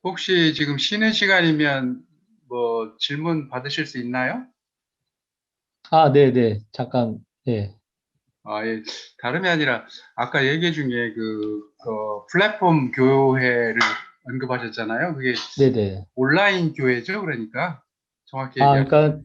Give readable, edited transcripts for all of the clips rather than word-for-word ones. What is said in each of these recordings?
혹시 지금 쉬는 시간이면 뭐 질문 받으실 수 있나요? 아, 네네. 잠깐, 예. 아, 예. 다름이 아니라 아까 얘기 중에 플랫폼 교회를 언급하셨잖아요. 그게 네네. 온라인 교회죠, 그러니까 정확히 아, 얘기하면. 그러니까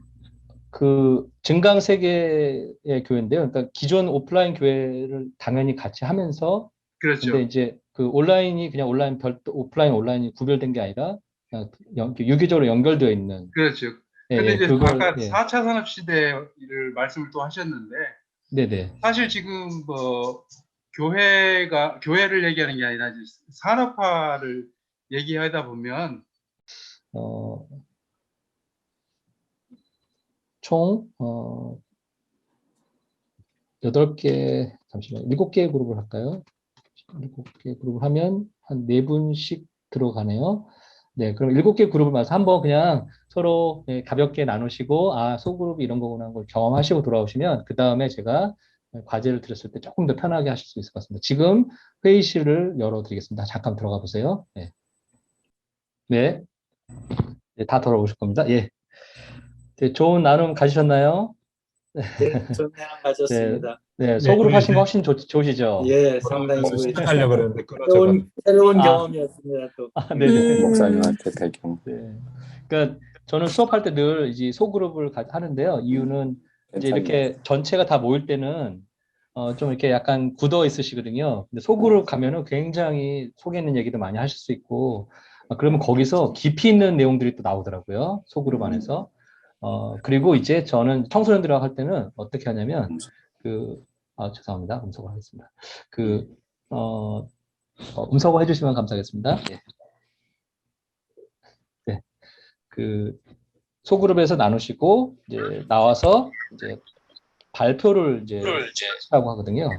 그 증강세계의 교회인데요. 그러니까 기존 오프라인 교회를 당연히 같이 하면서, 근데 그렇죠. 이제 그 온라인이 그냥 온라인 별도, 오프라인, 온라인이 구별된 게 아니라 그냥 유기적으로 연결되어 있는, 그렇죠. 예, 근데 예, 이제 그걸, 아까 예. 4차 산업시대를 말씀을 또 하셨는데, 네네. 사실 지금 뭐 교회를 얘기하는 게 아니라 이제 산업화를 얘기하다 보면 어, 총, 8개, 잠시만요. 7개의 그룹을 할까요? 7개 그룹을 하면 한 4분씩 들어가네요. 네, 그럼 7개 그룹을 말해서 한번 그냥 서로 네, 가볍게 나누시고, 아, 소그룹이 이런 거구나 하는 걸 경험하시고 돌아오시면, 그 다음에 제가 과제를 드렸을 때 조금 더 편하게 하실 수 있을 것 같습니다. 지금 회의실을 열어드리겠습니다. 잠깐 들어가 보세요. 네, 네, 네, 다 돌아오실 겁니다. 예. 네, 좋은 나눔 가지셨나요? 네, 좋은 내용 네, 가졌습니다. 네, 네, 소그룹 하신 거 이제 훨씬 좋으시죠? 예, 상당히 그래서 그 시작하려고 그러는데 끊어져가지고. 새로운 아, 경험이었습니다. 또. 네네. 목사님한테 배경 네. 그러니까 저는 수업할 때 늘 이제 소그룹을 하는데요. 이유는 이제 괜찮네요. 이렇게 전체가 다 모일 때는 좀 이렇게 약간 굳어 있으시거든요. 근데 소그룹 가면은 굉장히 속에 있는 얘기도 많이 하실 수 있고, 그러면 거기서 깊이 있는 내용들이 또 나오더라고요. 소그룹 안에서. 그리고 이제 저는 청소년들하고 할 때는 어떻게 하냐면, 그, 죄송합니다. 음소거 하겠습니다. 그, 음소거 해주시면 감사하겠습니다. 예. 네. 그, 소그룹에서 나누시고 이제 나와서 이제 발표를 이제 하고 하거든요.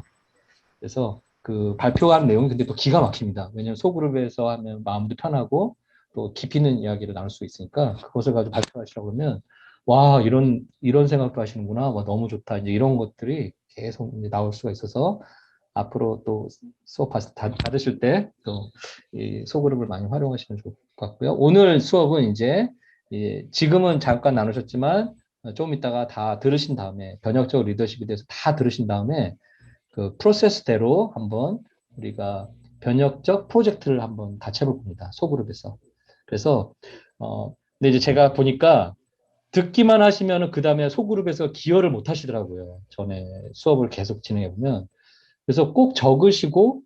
그래서 그 발표한 내용이 근데 또 기가 막힙니다. 왜냐하면 소그룹에서 하면 마음도 편하고 또 깊이 있는 이야기를 나눌 수 있으니까 그것을 가지고 발표하시라고 그러면 와 이런 생각도 하시는구나. 와 너무 좋다. 이제 이런 것들이 계속 이제 나올 수가 있어서 앞으로 또 수업 받으실 때 또 이 소그룹을 많이 활용하시면 좋을 것 같고요. 오늘 수업은 이제 지금은 잠깐 나누셨지만 좀 이따가 다 들으신 다음에 변혁적 리더십에 대해서 다 들으신 다음에 그 프로세스대로 한번 우리가 변혁적 프로젝트를 한번 같이 해볼 겁니다. 소그룹에서. 그래서 근데 이제 제가 보니까 듣기만 하시면은 그 다음에 소그룹에서 기여를 못 하시더라고요. 전에 수업을 계속 진행해 보면. 그래서 꼭 적으시고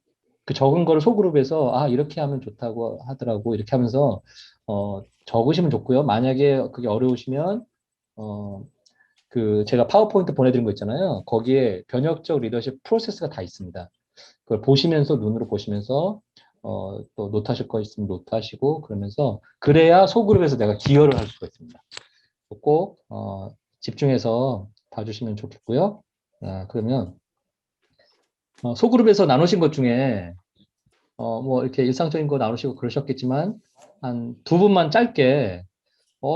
그 적은 거를 소그룹에서 아 이렇게 하면 좋다고 하더라고 이렇게 하면서 적으시면 좋고요. 만약에 그게 어려우시면 어, 그 제가 파워포인트 보내드린 거 있잖아요. 거기에 변혁적 리더십 프로세스가 다 있습니다. 그걸 보시면서 눈으로 보시면서 또 노트하실 거 있으면 노트하시고 그러면서 그래야 소그룹에서 내가 기여를 할 수가 있습니다. 꼭 집중해서 봐주시면 좋겠고요. 그러면 소그룹에서 나누신 것 중에 뭐 이렇게 일상적인 거 나누시고 그러셨겠지만 한 두 분만 짧게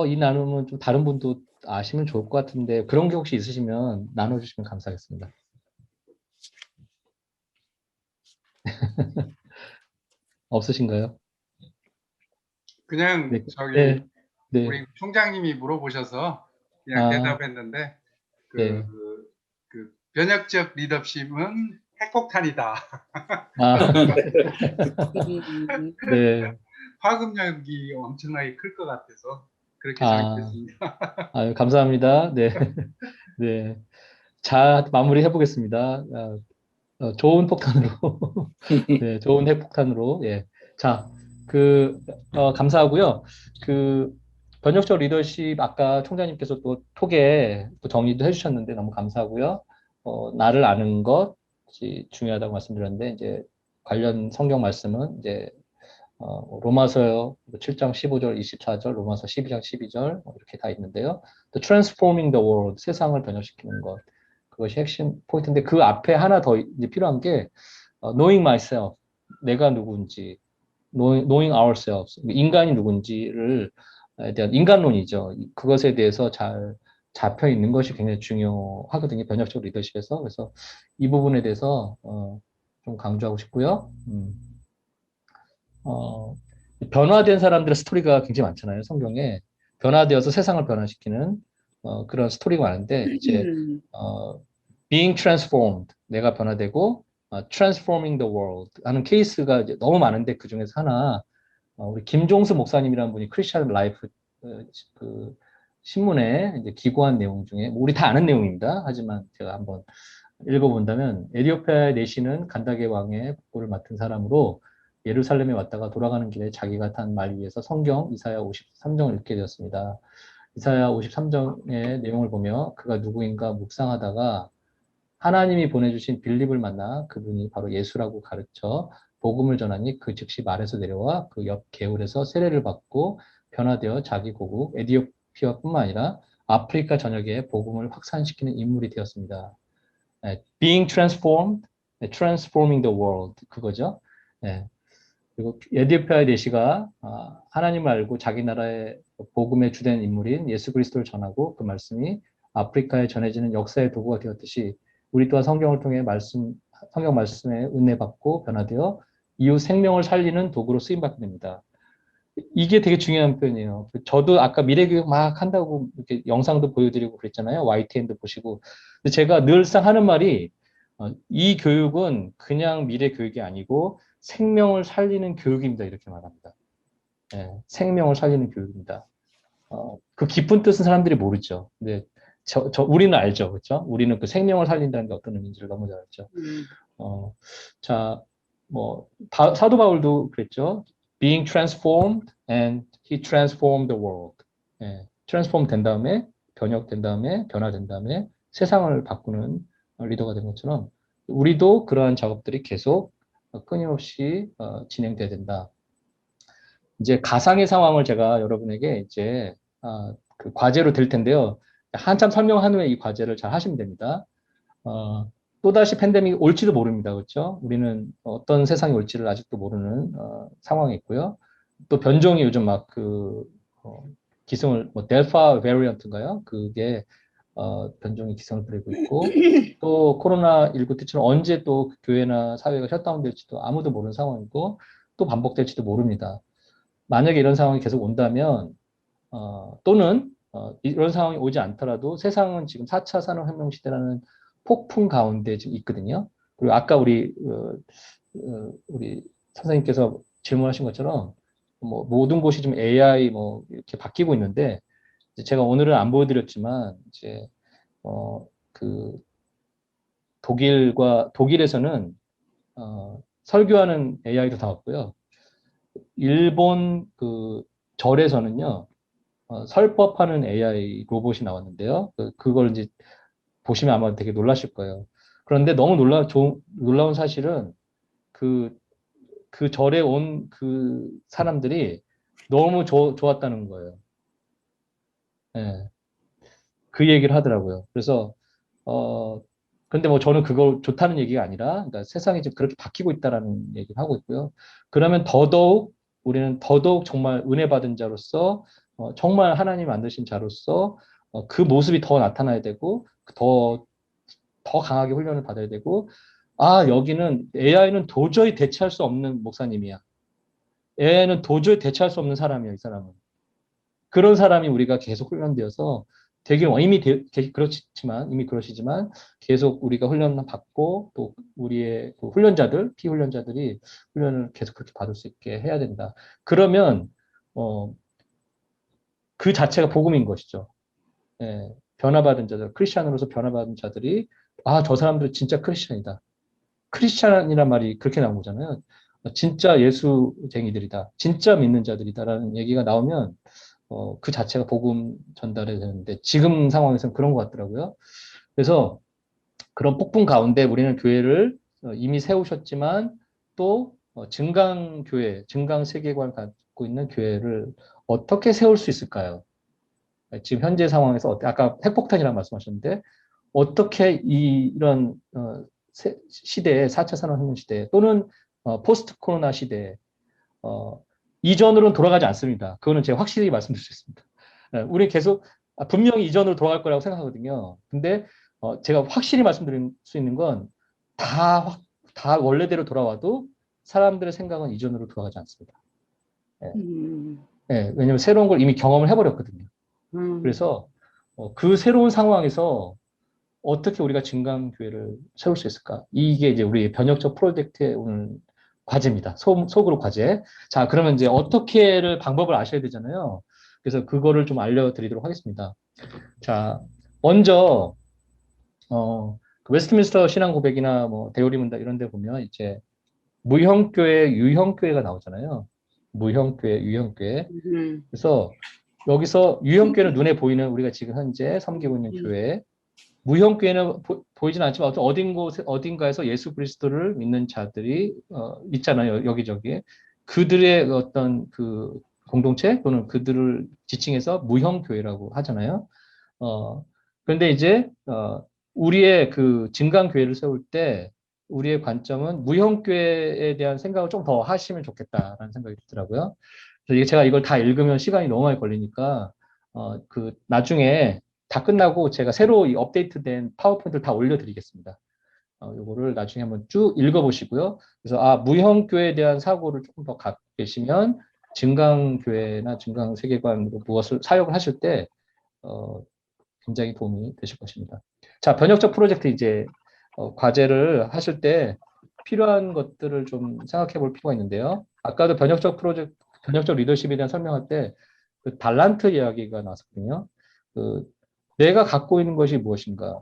이 나눔은 좀 다른 분도 아시면 좋을 것 같은데 그런 게 혹시 있으시면 나눠주시면 감사하겠습니다. 없으신가요? 그냥 네, 네, 네. 우리 총장님이 물어보셔서 그냥 아, 대답했는데 그, 네. 그 변혁적 리더십은 핵폭탄이다. 아, 네. 파급력이 엄청나게 클 것 같아서 그렇게 아, 정했습니다. 아유, 감사합니다. 네, 네. 자, 마무리해 보겠습니다. 좋은 폭탄으로, 네, 좋은 핵폭탄으로, 예. 자, 감사하고요. 그, 번역적 리더십, 아까 총장님께서 또 톡에 또 정리도 해주셨는데 너무 감사하고요. 나를 아는 것이 중요하다고 말씀드렸는데, 이제 관련 성경 말씀은 이제, 로마서 7장 15절, 24절, 로마서 12장 12절, 이렇게 다 있는데요. The transforming the world, 세상을 변화시키는 것. 그것이 핵심 포인트인데, 그 앞에 하나 더 이제 필요한 게, knowing myself, 내가 누구인지, knowing ourselves, 인간이 누군지를 대한 인간론이죠. 그것에 대해서 잘 잡혀 있는 것이 굉장히 중요하거든요. 변혁적 리더십에서. 그래서 이 부분에 대해서 좀 강조하고 싶고요. 어, 변화된 사람들의 스토리가 굉장히 많잖아요. 성경에 변화되어서 세상을 변화시키는 그런 스토리가 많은데 이제 being transformed 내가 변화되고 transforming the world 하는 케이스가 이제 너무 많은데 그 중에서 하나 우리 김종수 목사님이라는 분이 크리스천 라이프 그 신문에 이제 기고한 내용 중에 뭐 우리 다 아는 내용입니다. 하지만 제가 한번 읽어본다면 에디오피아의 내시는 간다게 왕의 복부를 맡은 사람으로 예루살렘에 왔다가 돌아가는 길에 자기가 탄 말 위에서 성경 이사야 53장을 읽게 되었습니다. 이사야 53장의 내용을 보며 그가 누구인가 묵상하다가 하나님이 보내주신 빌립을 만나 그분이 바로 예수라고 가르쳐 복음을 전하니 그 즉시 말에서 내려와 그 옆 개울에서 세례를 받고 변화되어 자기 고국 에디오피아뿐만 아니라 아프리카 전역에 복음을 확산시키는 인물이 되었습니다. Being transformed, transforming the world 그거죠. 그리고 에디오피아의 내시가 하나님을 알고 자기 나라의 복음의 주된 인물인 예수 그리스도를 전하고 그 말씀이 아프리카에 전해지는 역사의 도구가 되었듯이 우리 또한 성경을 통해 성경 말씀에 은혜 받고 변화되어 이후 생명을 살리는 도구로 쓰임받게 됩니다. 이게 되게 중요한 표현이에요. 저도 아까 미래교육 막 한다고 이렇게 영상도 보여드리고 그랬잖아요. YTN도 보시고. 근데 제가 늘상 하는 말이 이 교육은 그냥 미래교육이 아니고 생명을 살리는 교육입니다. 이렇게 말합니다. 생명을 살리는 교육입니다. 그 깊은 뜻은 사람들이 모르죠. 근데 우리는 알죠. 그렇죠? 우리는 그 생명을 살린다는 게 어떤 의미인지를 너무 잘 알죠. 자, 사도 바울도 그랬죠. Being transformed and he transformed the world. transform 된 다음에 변혁된 다음에 변화된 다음에 세상을 바꾸는 리더가 된 것처럼 우리도 그러한 작업들이 계속 끊임없이 진행돼야 된다. 이제 가상의 상황을 제가 여러분에게 이제 그 과제로 드릴 텐데요. 한참 설명한 후에 이 과제를 잘 하시면 됩니다. 또다시 팬데믹이 올지도 모릅니다. 그렇죠? 우리는 어떤 세상이 올지를 아직도 모르는 상황이 있고요. 또 변종이 요즘 막 기승을 델타 베리언트인가요? 그게 변종이 기승을 부리고 있고 또 코로나19 때처럼 언제 또 교회나 사회가 셧다운될지도 아무도 모르는 상황이고 또 반복될지도 모릅니다. 만약에 이런 상황이 계속 온다면 또는 이런 상황이 오지 않더라도 세상은 지금 4차 산업혁명 시대라는 폭풍 가운데 지금 있거든요. 그리고 아까 우리 선생님께서 질문하신 것처럼 모든 곳이 좀 AI 이렇게 바뀌고 있는데 제가 오늘은 안 보여드렸지만 이제 그 독일에서는 설교하는 AI도 나왔고요. 일본 그 절에서는요. 설법하는 AI 로봇이 나왔는데요. 그걸 이제 보시면 아마 되게 놀라실 거예요. 그런데 너무 놀라운 사실은 그 절에 온 그 사람들이 너무 좋았다는 거예요. 그 얘기를 하더라고요. 그래서 근데 저는 그걸 좋다는 얘기가 아니라 그러니까 세상이 지금 그렇게 바뀌고 있다라는 얘기를 하고 있고요. 그러면 우리는 더더욱 정말 은혜 받은 자로서 정말 하나님 만드신 자로서 그 모습이 더 나타나야 되고 더 강하게 훈련을 받아야 되고 여기는 AI는 도저히 대체할 수 없는 목사님이야. AI는 도저히 대체할 수 없는 사람이야. 이 사람은. 그런 사람이 우리가 계속 훈련되어서 되게 이미 그러시지만 계속 우리가 훈련을 받고 또 우리의 훈련자들, 피훈련자들이 훈련을 계속 그렇게 받을 수 있게 해야 된다. 그러면 그 자체가 복음인 것이죠. 변화받은 자들, 크리스찬으로서 변화받은 자들이 저 사람들 진짜 크리스찬이다. 크리스찬이란 말이 그렇게 나온 거잖아요. 진짜 예수쟁이들이다. 진짜 믿는 자들이다라는 얘기가 나오면 그 자체가 복음 전달이 되는데 지금 상황에서는 그런 것 같더라고요. 그래서 그런 폭풍 가운데 우리는 교회를 이미 세우셨지만 또 증강교회, 증강 세계관을 갖고 있는 교회를 어떻게 세울 수 있을까요? 지금 현재 상황에서 아까 핵폭탄이라고 말씀하셨는데 어떻게 이런 시대에 4차 산업혁명 시대 또는 포스트 코로나 시대에 이전으로는 돌아가지 않습니다. 그거는 제가 확실히 말씀드릴 수 있습니다. 우리 계속 분명히 이전으로 돌아갈 거라고 생각하거든요. 근데 제가 확실히 말씀드릴 수 있는 건 다 원래대로 돌아와도 사람들의 생각은 이전으로 돌아가지 않습니다. 예, 왜냐면 새로운 걸 이미 경험을 해버렸거든요. 음. 그래서 그 새로운 상황에서 어떻게 우리가 증강교회를 세울 수 있을까? 이게 이제 우리 변혁적 프로젝트의 오늘 과제입니다. 속으로 과제. 자, 그러면 이제 어떻게를 방법을 아셔야 되잖아요. 그래서 그거를 좀 알려드리도록 하겠습니다. 자, 먼저 그 웨스트민스터 신앙 고백이나 뭐 대우리 문답 이런 데 보면 이제 무형교회, 유형교회가 나오잖아요. 무형교회, 유형교회. 그래서 여기서 유형교회는 눈에 보이는 우리가 지금 현재 섬기고 있는 교회, 무형교회는 보이진 않지만 어딘가에서 예수 그리스도를 믿는 자들이 있잖아요. 여기저기. 그들의 어떤 그 공동체 또는 그들을 지칭해서 무형교회라고 하잖아요. 그런데 이제 우리의 그 증강교회를 세울 때 우리의 관점은 무형교회에 대한 생각을 좀 더 하시면 좋겠다라는 생각이 들더라고요. 그래서 제가 이걸 다 읽으면 시간이 너무 많이 걸리니까 그 나중에 다 끝나고 제가 새로 이 업데이트된 파워포인트를 다 올려드리겠습니다. 요거를 나중에 한번 쭉 읽어보시고요. 그래서 무형교회에 대한 사고를 조금 더 갖고 계시면 증강교회나 증강세계관으로 무엇을 사역을 하실 때 굉장히 도움이 되실 것입니다. 자, 변혁적 프로젝트 이제 과제를 하실 때 필요한 것들을 좀 생각해 볼 필요가 있는데요. 아까도 변혁적 리더십에 대한 설명할 때 그 달란트 이야기가 나왔거든요. 그 내가 갖고 있는 것이 무엇인가?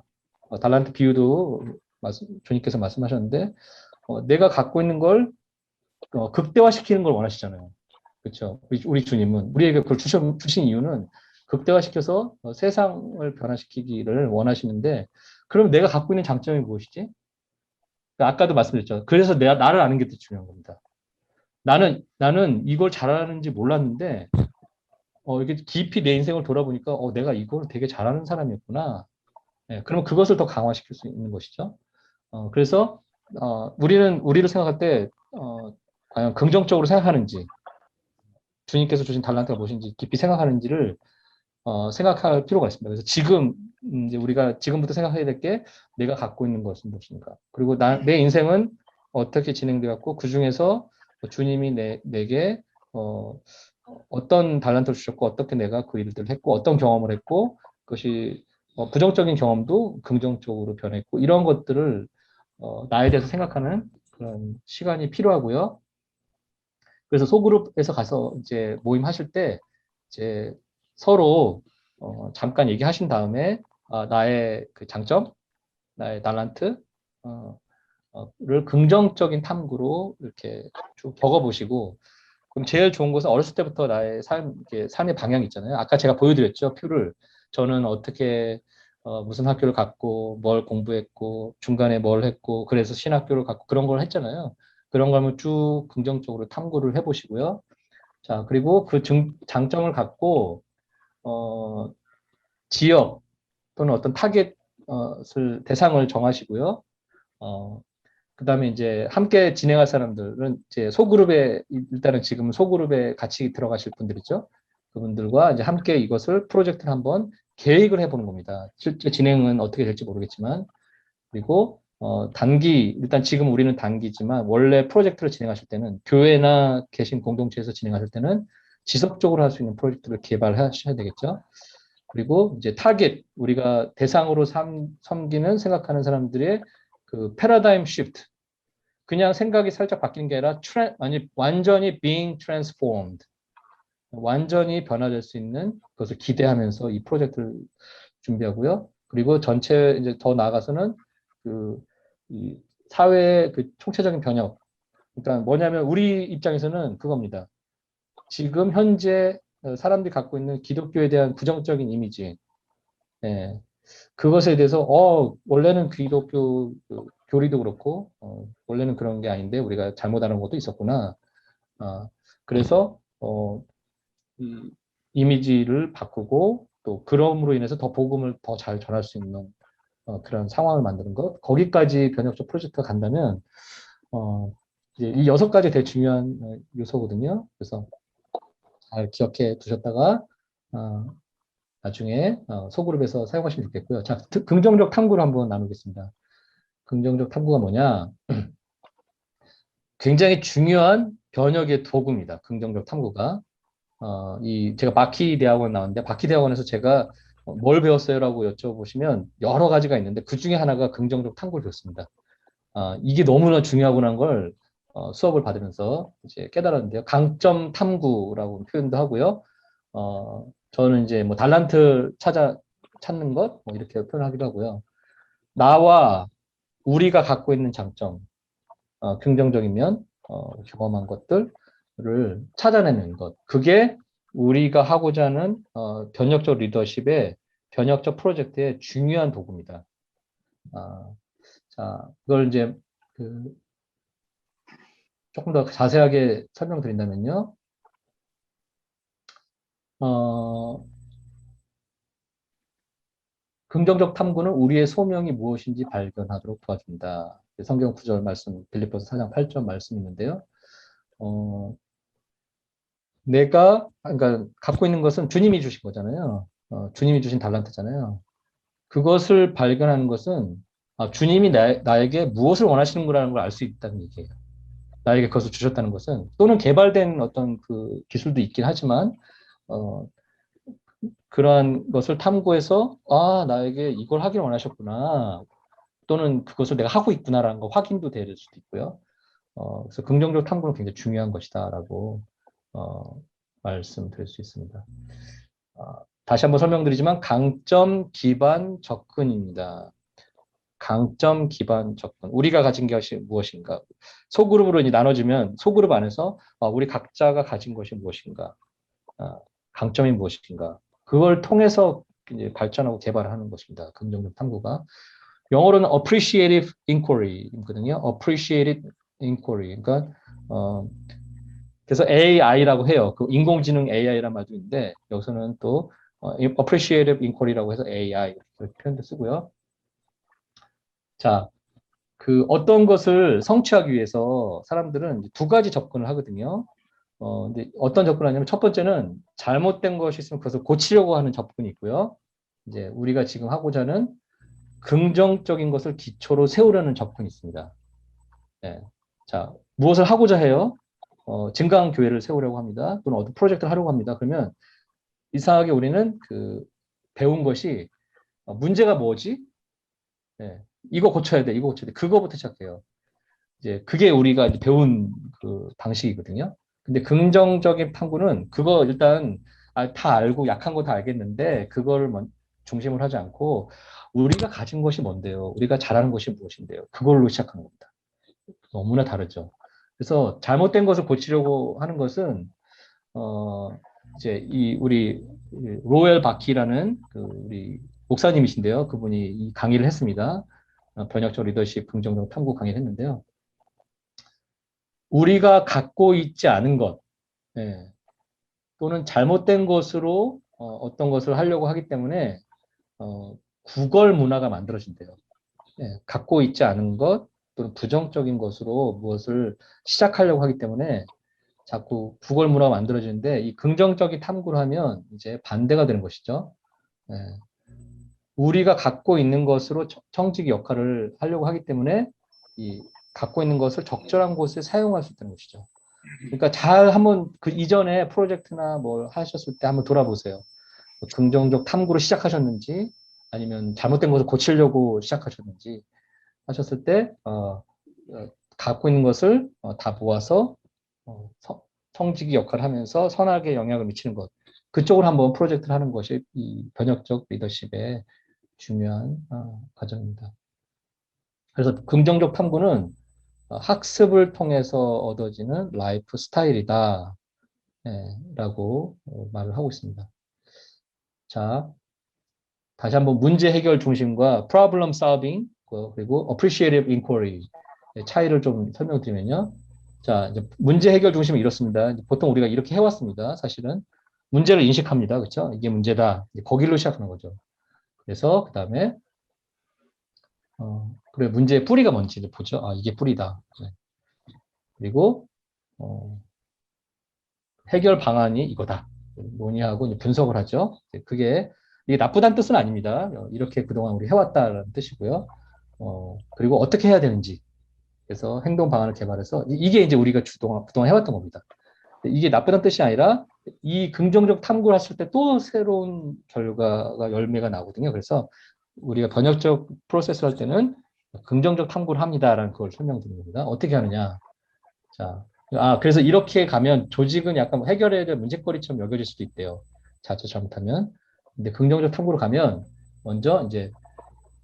달란트 비유도 주님께서 말씀하셨는데 내가 갖고 있는 걸 극대화시키는 걸 원하시잖아요. 그렇죠? 우리 주님은 우리에게 그걸 주신 이유는 극대화시켜서 세상을 변화시키기를 원하시는데 그럼 내가 갖고 있는 장점이 무엇이지? 아까도 말씀드렸죠. 그래서 나를 아는 게 더 중요한 겁니다. 나는 이걸 잘하는지 몰랐는데 이게 깊이 내 인생을 돌아보니까 내가 이걸 되게 잘하는 사람이었구나. 네, 그럼 그것을 더 강화시킬 수 있는 것이죠. 그래서 우리는 우리를 생각할 때 과연 긍정적으로 생각하는지 주님께서 주신 달란트가 무엇인지 깊이 생각하는지를 생각할 필요가 있습니다. 그래서 지금 이제 우리가 지금부터 생각해야 될 게 내가 갖고 있는 것은 무엇인가. 그리고 내 인생은 어떻게 진행되었고 그 중에서 주님이 내게 어떤 달란트를 주셨고 어떻게 내가 그 일들을 했고 어떤 경험을 했고 그것이 부정적인 경험도 긍정적으로 변했고 이런 것들을 나에 대해서 생각하는 그런 시간이 필요하고요. 그래서 소그룹에서 가서 이제 모임하실 때 이제 서로 잠깐 얘기하신 다음에 나의 그 장점, 나의 달란트, 를 긍정적인 탐구로 이렇게 쭉 적어보시고 그럼 제일 좋은 것은 어렸을 때부터 나의 삶의 방향이 있잖아요. 아까 제가 보여드렸죠. 표를. 저는 어떻게, 무슨 학교를 갔고, 뭘 공부했고, 중간에 뭘 했고, 그래서 신학교를 갔고, 그런 걸 했잖아요. 그런 걸 한번 쭉 긍정적으로 탐구를 해보시고요. 자, 그리고 그 장점을 갖고, 지역 또는 어떤 대상을 정하시고요. 그 다음에 이제 함께 진행할 사람들은 이제 일단은 지금 소그룹에 같이 들어가실 분들이죠. 그분들과 이제 함께 이것을 프로젝트를 한번 계획을 해보는 겁니다. 실제 진행은 어떻게 될지 모르겠지만, 그리고 일단 지금 우리는 단기지만 원래 프로젝트를 진행하실 때는 교회나 계신 공동체에서 진행하실 때는 지속적으로 할 수 있는 프로젝트를 개발하셔야 되겠죠. 그리고 이제 우리가 대상으로 섬기는 생각하는 사람들의 그 패러다임 시프트, 그냥 생각이 살짝 바뀌는 게 아니라 완전히 being transformed, 완전히 변화될 수 있는 것을 기대하면서 이 프로젝트를 준비하고요. 그리고 전체 이제 더 나아가서는 이 사회의 그 총체적인 변혁. 그러니까 뭐냐면 우리 입장에서는 그겁니다. 지금 현재 사람들이 갖고 있는 기독교에 대한 부정적인 이미지, 예, 그것에 대해서 원래는 기독교 교리도 그렇고 원래는 그런 게 아닌데 우리가 잘못 아는 것도 있었구나. 그래서 이 이미지를 바꾸고 또 그럼으로 인해서 더 복음을 더 잘 전할 수 있는 그런 상황을 만드는 것. 거기까지 변혁적 프로젝트가 간다면 이제 이 6가지 되게 중요한 요소거든요. 그래서 잘 기억해 두셨다가 나중에 소그룹에서 사용하시면 좋겠고요. 자, 긍정적 탐구를 한번 나누겠습니다. 긍정적 탐구가 뭐냐? 굉장히 중요한 변혁의 도구입니다. 긍정적 탐구가. 제가 마키 대학원 나왔는데, 마키 대학원에서 제가 뭘 배웠어요라고 여쭤보시면 여러 가지가 있는데, 그 중에 하나가 긍정적 탐구를 배웠습니다. 이게 너무나 중요하구나 걸 수업을 받으면서 이제 깨달았는데요. 강점 탐구라고 표현도 하고요. 저는 이제 뭐 달란트 찾는 것, 뭐 이렇게 표현하기도 하고요. 나와 우리가 갖고 있는 장점, 긍정적이면 경험한 것들을 찾아내는 것. 그게 우리가 하고자 하는 변혁적 리더십의 변혁적 프로젝트의 중요한 도구입니다. 자, 그걸 이제 조금 더 자세하게 설명드린다면요. 긍정적 탐구는 우리의 소명이 무엇인지 발견하도록 도와준다. 성경 구절 말씀, 빌립보서 4장 8절 말씀 있는데요. 내가 그러니까 갖고 있는 것은 주님이 주신 거잖아요. 주님이 주신 달란트잖아요. 그것을 발견하는 것은 주님이 나에게 무엇을 원하시는구라는 걸 알 수 있다는 얘기예요. 나에게 그것을 주셨다는 것은 또는 개발된 어떤 그 기술도 있긴 하지만 그러한 것을 탐구해서 나에게 이걸 하기를 원하셨구나 또는 그것을 내가 하고 있구나라는 거 확인도 될 수도 있고요. 그래서 긍정적 탐구는 굉장히 중요한 것이다라고 말씀드릴 수 있습니다. 다시 한번 설명드리지만 강점 기반 접근입니다. 강점 기반 접근. 우리가 가진 것이 무엇인가? 소그룹으로 이제 나눠주면 소그룹 안에서 우리 각자가 가진 것이 무엇인가? 강점이 무엇인가? 그걸 통해서 이제 발전하고 개발하는 것입니다. 긍정적 탐구가. 영어로는 appreciative inquiry거든요. appreciative inquiry. 그러니까 그래서 AI라고 해요. 그 인공지능 AI란 말도 있는데 여기서는 또 appreciative inquiry라고 해서 AI 이렇게 표현도 쓰고요. 자, 그 어떤 것을 성취하기 위해서 사람들은 두 가지 접근을 하거든요. 근데 어떤 접근을 하냐면 첫 번째는 잘못된 것이 있으면 그것을 고치려고 하는 접근이 있고요. 이제 우리가 지금 하고자 하는 긍정적인 것을 기초로 세우려는 접근이 있습니다. 네. 자, 무엇을 하고자 해요? 증강 교회를 세우려고 합니다. 또는 어떤 프로젝트를 하려고 합니다. 그러면 이상하게 우리는 그 배운 것이 문제가 뭐지? 네. 이거 고쳐야 돼. 이거 고쳐야 돼. 그거부터 시작해요. 이제 그게 우리가 이제 배운 그 방식이거든요. 근데 긍정적인 탐구는 그거 일단 다 알고 약한 거 다 알겠는데 그거를 중심으로 하지 않고 우리가 가진 것이 뭔데요? 우리가 잘하는 것이 무엇인데요? 그걸로 시작하는 겁니다. 너무나 다르죠. 그래서 잘못된 것을 고치려고 하는 것은 이제 우리 로엘 바키라는 그 우리 목사님이신데요. 그분이 이 강의를 했습니다. 변혁적 리더십 긍정적 탐구 강의를 했는데요. 우리가 갖고 있지 않은 것, 또는 잘못된 것으로 어떤 것을 하려고 하기 때문에 구걸 문화가 만들어진대요. 갖고 있지 않은 것 또는 부정적인 것으로 무엇을 시작하려고 하기 때문에 자꾸 구걸 문화가 만들어지는데 이 긍정적인 탐구를 하면 이제 반대가 되는 것이죠. 우리가 갖고 있는 것으로 청지기 역할을 하려고 하기 때문에 이 갖고 있는 것을 적절한 곳에 사용할 수 있다는 것이죠. 그러니까 잘 한번 그 이전에 프로젝트나 뭘 하셨을 때 한번 돌아보세요. 긍정적 탐구로 시작하셨는지 아니면 잘못된 것을 고치려고 시작하셨는지 하셨을 때 갖고 있는 것을 다 모아서 성직이 역할을 하면서 선하게 영향을 미치는 것. 그쪽으로 한번 프로젝트를 하는 것이 이 변혁적 리더십의 중요한 과정입니다. 그래서 긍정적 탐구는 학습을 통해서 얻어지는 라이프 스타일이다 라고 말을 하고 있습니다. 자, 다시 한번 문제 해결 중심과 problem solving 그리고 appreciative inquiry 차이를 좀 설명드리면요. 자, 이제 문제 해결 중심은 이렇습니다. 보통 우리가 이렇게 해왔습니다. 사실은 문제를 인식합니다. 그렇죠? 이게 문제다. 거기로 시작하는 거죠. 그래서 그 다음에 그래 문제의 뿌리가 뭔지 보죠. 이게 뿌리다. 네. 그리고 해결 방안이 이거다. 논의하고 이제 분석을 하죠. 이게 나쁘다는 뜻은 아닙니다. 이렇게 그동안 우리 해왔다는 뜻이고요. 그리고 어떻게 해야 되는지 그래서 행동 방안을 개발해서 이게 이제 우리가 그동안 해왔던 겁니다. 이게 나쁘다는 뜻이 아니라 이 긍정적 탐구를 했을 때 또 새로운 결과가 열매가 나거든요. 그래서 우리가 번역적 프로세스를 할 때는 긍정적 탐구를 합니다라는 걸 설명드리는 겁니다. 어떻게 하느냐? 자, 그래서 이렇게 가면 조직은 약간 해결해야 될 문제거리처럼 여겨질 수도 있대요. 자칫 잘못하면. 근데 긍정적 탐구로 가면 먼저 이제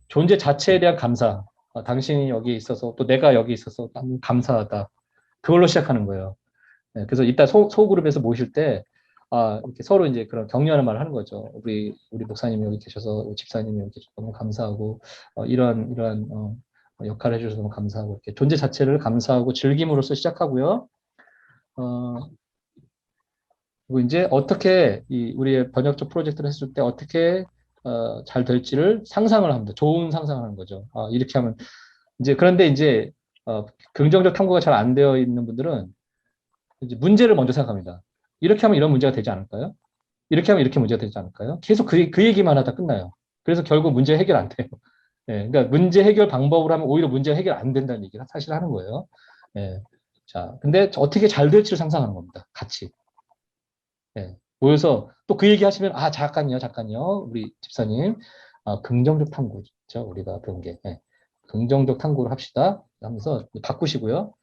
존재 자체에 대한 감사. 당신이 여기 있어서 또 내가 여기 있어서 너무 감사하다. 그걸로 시작하는 거예요. 네, 그래서 이따 소그룹에서 모실 때 이렇게 서로 이제 그런 격려하는 말을 하는 거죠. 우리 목사님이 여기 계셔서 집사님이 여기 계셔서 너무 감사하고 이러한 역할을 해주셔서 너무 감사하고 이렇게 존재 자체를 감사하고 즐김으로써 시작하고요. 그리고 이제 어떻게 우리의 번역적 프로젝트를 했을 때 어떻게 잘 될지를 상상을 합니다. 좋은 상상을 하는 거죠. 이렇게 하면 이제 그런데 이제 긍정적 탐구가 잘 안 되어 있는 분들은 이제 문제를 먼저 생각합니다. 이렇게 하면 이런 문제가 되지 않을까요? 이렇게 하면 이렇게 문제가 되지 않을까요? 계속 그 얘기만 하다 끝나요. 그래서 결국 문제 해결 안 돼요. 예, 그러니까 문제 해결 방법으로 하면 오히려 문제 해결 안 된다는 얘기를 사실 하는 거예요. 예. 자, 근데 어떻게 잘 될지를 상상하는 겁니다. 같이. 예. 모여서 또 그 얘기 하시면 잠깐요. 우리 집사님. 긍정적 탐구죠. 우리가 배운 게. 예. 긍정적 탐구를 합시다. 하면서 바꾸시고요.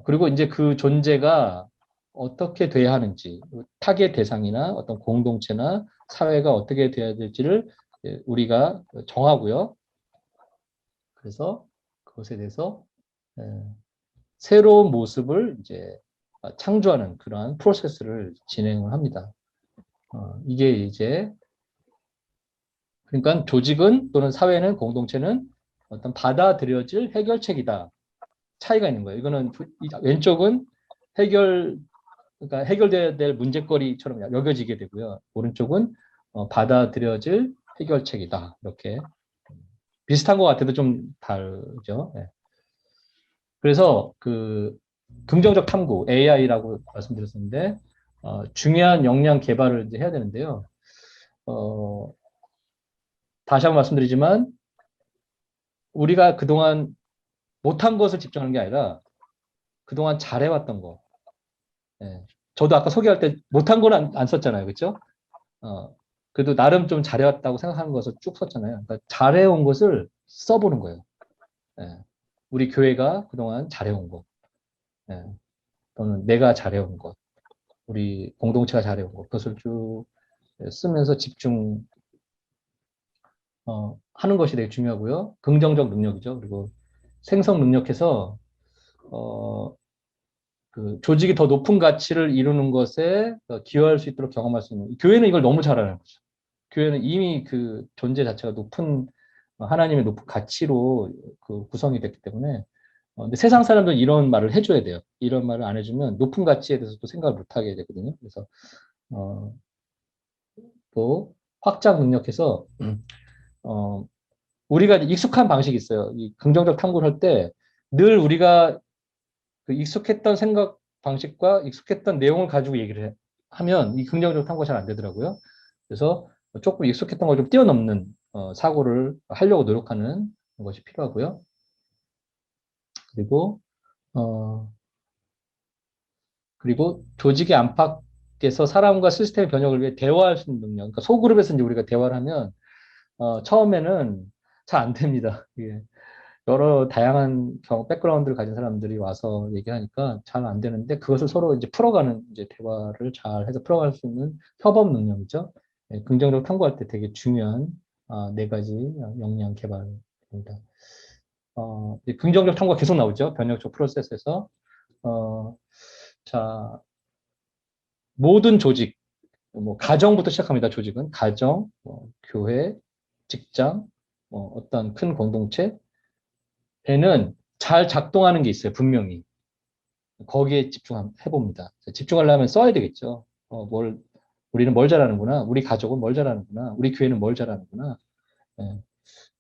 그리고 이제 그 존재가 어떻게 돼야 하는지, 타겟 대상이나 어떤 공동체나 사회가 어떻게 돼야 될지를 우리가 정하고요. 그래서 그것에 대해서 새로운 모습을 이제 창조하는 그러한 프로세스를 진행을 합니다. 이게 이제 그러니까 조직은 또는 사회는 공동체는 어떤 받아들여질 해결책이다. 차이가 있는 거예요. 이거는 왼쪽은 그러니까 해결돼야 될 문제거리처럼 여겨지게 되고요. 오른쪽은 받아들여질 해결책이다. 이렇게 비슷한 것 같아도 좀 다르죠. 네. 그래서 그 긍정적 탐구 AI라고 말씀드렸었는데 중요한 역량 개발을 이제 해야 되는데요. 다시 한번 말씀드리지만 우리가 그동안 못한 것을 집중하는 게 아니라 그동안 잘해왔던 거. 예. 저도 아까 소개할 때 못한 건 안 썼잖아요. 그렇죠? 그래도 나름 좀 잘해왔다고 생각하는 것을 쭉 썼잖아요. 그러니까 잘해온 것을 써보는 거예요. 예. 우리 교회가 그동안 잘해온 것. 예. 또는 내가 잘해온 것. 우리 공동체가 잘해온 것. 그것을 쭉 쓰면서 집중 하는 것이 되게 중요하고요. 긍정적 능력이죠. 그리고 생성 능력해서 그 조직이 더 높은 가치를 이루는 것에 기여할 수 있도록 경험할 수 있는. 교회는 이걸 너무 잘하는 거죠. 교회는 이미 그 존재 자체가 높은 하나님의 높은 가치로 그 구성이 됐기 때문에 근데 세상 사람들은 이런 말을 해줘야 돼요. 이런 말을 안 해주면 높은 가치에 대해서 또 생각을 못 하게 되거든요. 그래서 또 확장 능력해서 우리가 익숙한 방식이 있어요. 이 긍정적 탐구를 할 때 늘 우리가 그 익숙했던 생각 방식과 익숙했던 내용을 가지고 얘기를 하면 이 긍정적 탐구가 잘 안 되더라고요. 그래서 조금 익숙했던 걸 좀 뛰어넘는 사고를 하려고 노력하는 것이 필요하고요. 그리고 조직의 안팎에서 사람과 시스템의 변혁을 위해 대화할 수 있는 능력. 그러니까 소그룹에서 이제 우리가 대화를 하면 처음에는 잘 안 됩니다. 예. 여러 다양한 백그라운드를 가진 사람들이 와서 얘기하니까 잘 안 되는데 그것을 서로 이제 풀어가는 이제 대화를 잘 해서 풀어갈 수 있는 협업 능력이죠. 예, 긍정적 탐구할 때 되게 중요한 네 가지 역량 개발입니다. 긍정적 탐구가 계속 나오죠. 변혁적 프로세스에서. 자, 모든 조직, 뭐 가정부터 시작합니다. 조직은 가정, 교회, 직장, 어떤 큰 공동체 에는 잘 작동하는 게 있어요. 분명히. 거기에 집중해봅니다. 집중하려면 써야 되겠죠. 우리는 뭘 잘하는구나. 우리 가족은 뭘 잘하는구나. 우리 교회는 뭘 잘하는구나. 예.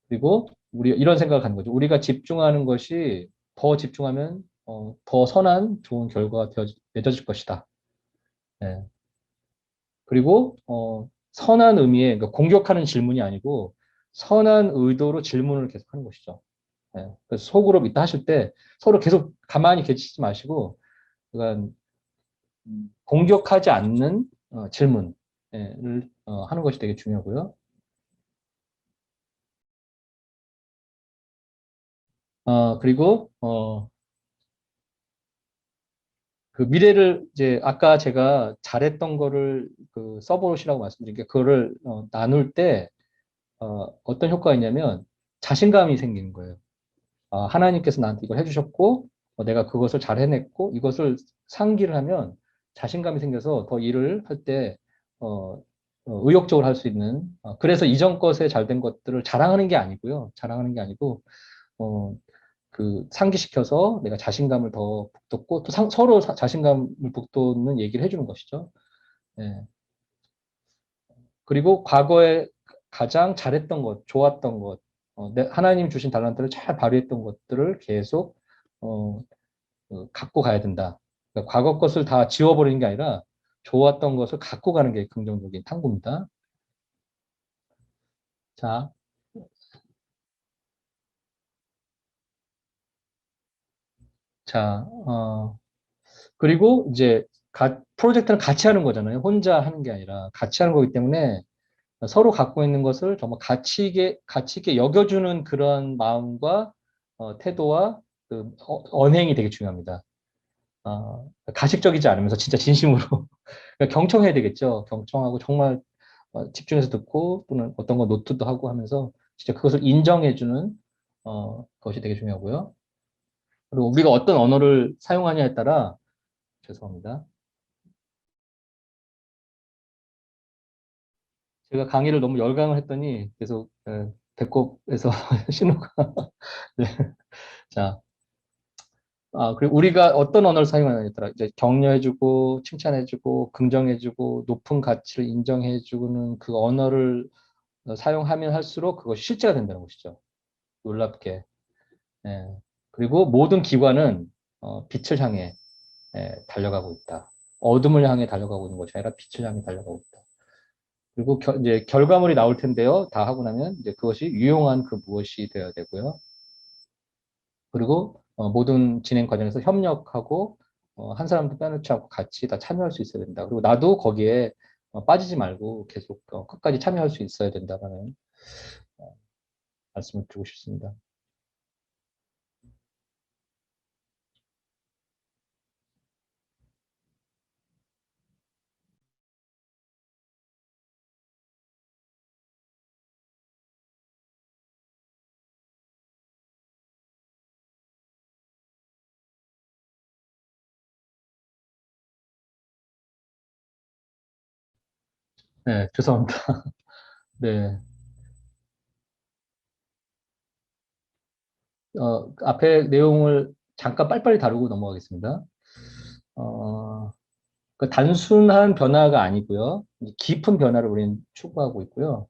그리고 우리 이런 생각을 하는 거죠. 우리가 집중하는 것이 더 집중하면 더 선한 좋은 결과가 맺어질 것이다. 예. 그리고 선한 의미의 그러니까 공격하는 질문이 아니고 선한 의도로 질문을 계속하는 것이죠. 예, 그래서 소그룹 있다 하실 때 서로 계속 가만히 계시지 마시고 그간 공격하지 않는 질문을 하는 것이 되게 중요하고요. 그리고 그 미래를 이제 아까 제가 잘했던 거를 그 써보시라고 말씀드린 게 그거를 나눌 때 어떤 효과가 있냐면 자신감이 생기는 거예요. 하나님께서 나한테 이걸 해주셨고 내가 그것을 잘 해냈고 이것을 상기를 하면 자신감이 생겨서 더 일을 할 때 의욕적으로 할 수 있는 그래서 이전 것에 잘 된 것들을 자랑하는 게 아니고요. 자랑하는 게 아니고 어, 그 상기시켜서 내가 자신감을 더 북돋고 또 서로 자신감을 북돋는 얘기를 해주는 것이죠. 예. 그리고 과거에 가장 잘했던 것, 좋았던 것, 하나님 주신 달란트를 잘 발휘했던 것들을 계속 어, 갖고 가야 된다. 그러니까 과거 것을 다 지워버리는 게 아니라 좋았던 것을 갖고 가는 게 긍정적인 탐구입니다. 자, 자, 그리고 이제 프로젝트는 같이 하는 거잖아요. 혼자 하는 게 아니라 같이 하는 거기 때문에 서로 갖고 있는 것을 정말 가치 있게 여겨주는 그런 마음과 태도와 그 언행이 되게 중요합니다. 가식적이지 않으면서 진짜 진심으로 그러니까 경청해야 되겠죠. 경청하고 정말 집중해서 듣고 또는 어떤 거 노트도 하고 하면서 진짜 그것을 인정해주는 것이 되게 중요하고요. 그리고 우리가 어떤 언어를 사용하냐에 따라 죄송합니다. 제가 강의를 너무 열강을 했더니 계속 배꼽에서 신호가 네. 자, 그리고 우리가 어떤 언어를 사용하느냐에 따라 이제 격려해주고 칭찬해주고 긍정해주고 높은 가치를 인정해주는 그 언어를 사용하면 할수록 그것이 실제가 된다는 것이죠. 놀랍게. 예. 그리고 모든 기관은 빛을 향해 달려가고 있다. 어둠을 향해 달려가고 있는 것이 아니라 빛을 향해 달려가고 있다. 그리고 이제 결과물이 나올 텐데요. 다 하고 나면 이제 그것이 유용한 그 무엇이 되어야 되고요. 그리고 모든 진행 과정에서 협력하고 한 사람도 빼놓지 않고 같이 다 참여할 수 있어야 된다. 그리고 나도 거기에 빠지지 말고 계속 끝까지 참여할 수 있어야 된다는 말씀을 드리고 싶습니다. 네, 죄송합니다. 네. 앞에 내용을 잠깐 빨리빨리 다루고 넘어가겠습니다. 그 단순한 변화가 아니고요. 깊은 변화를 우리는 추구하고 있고요.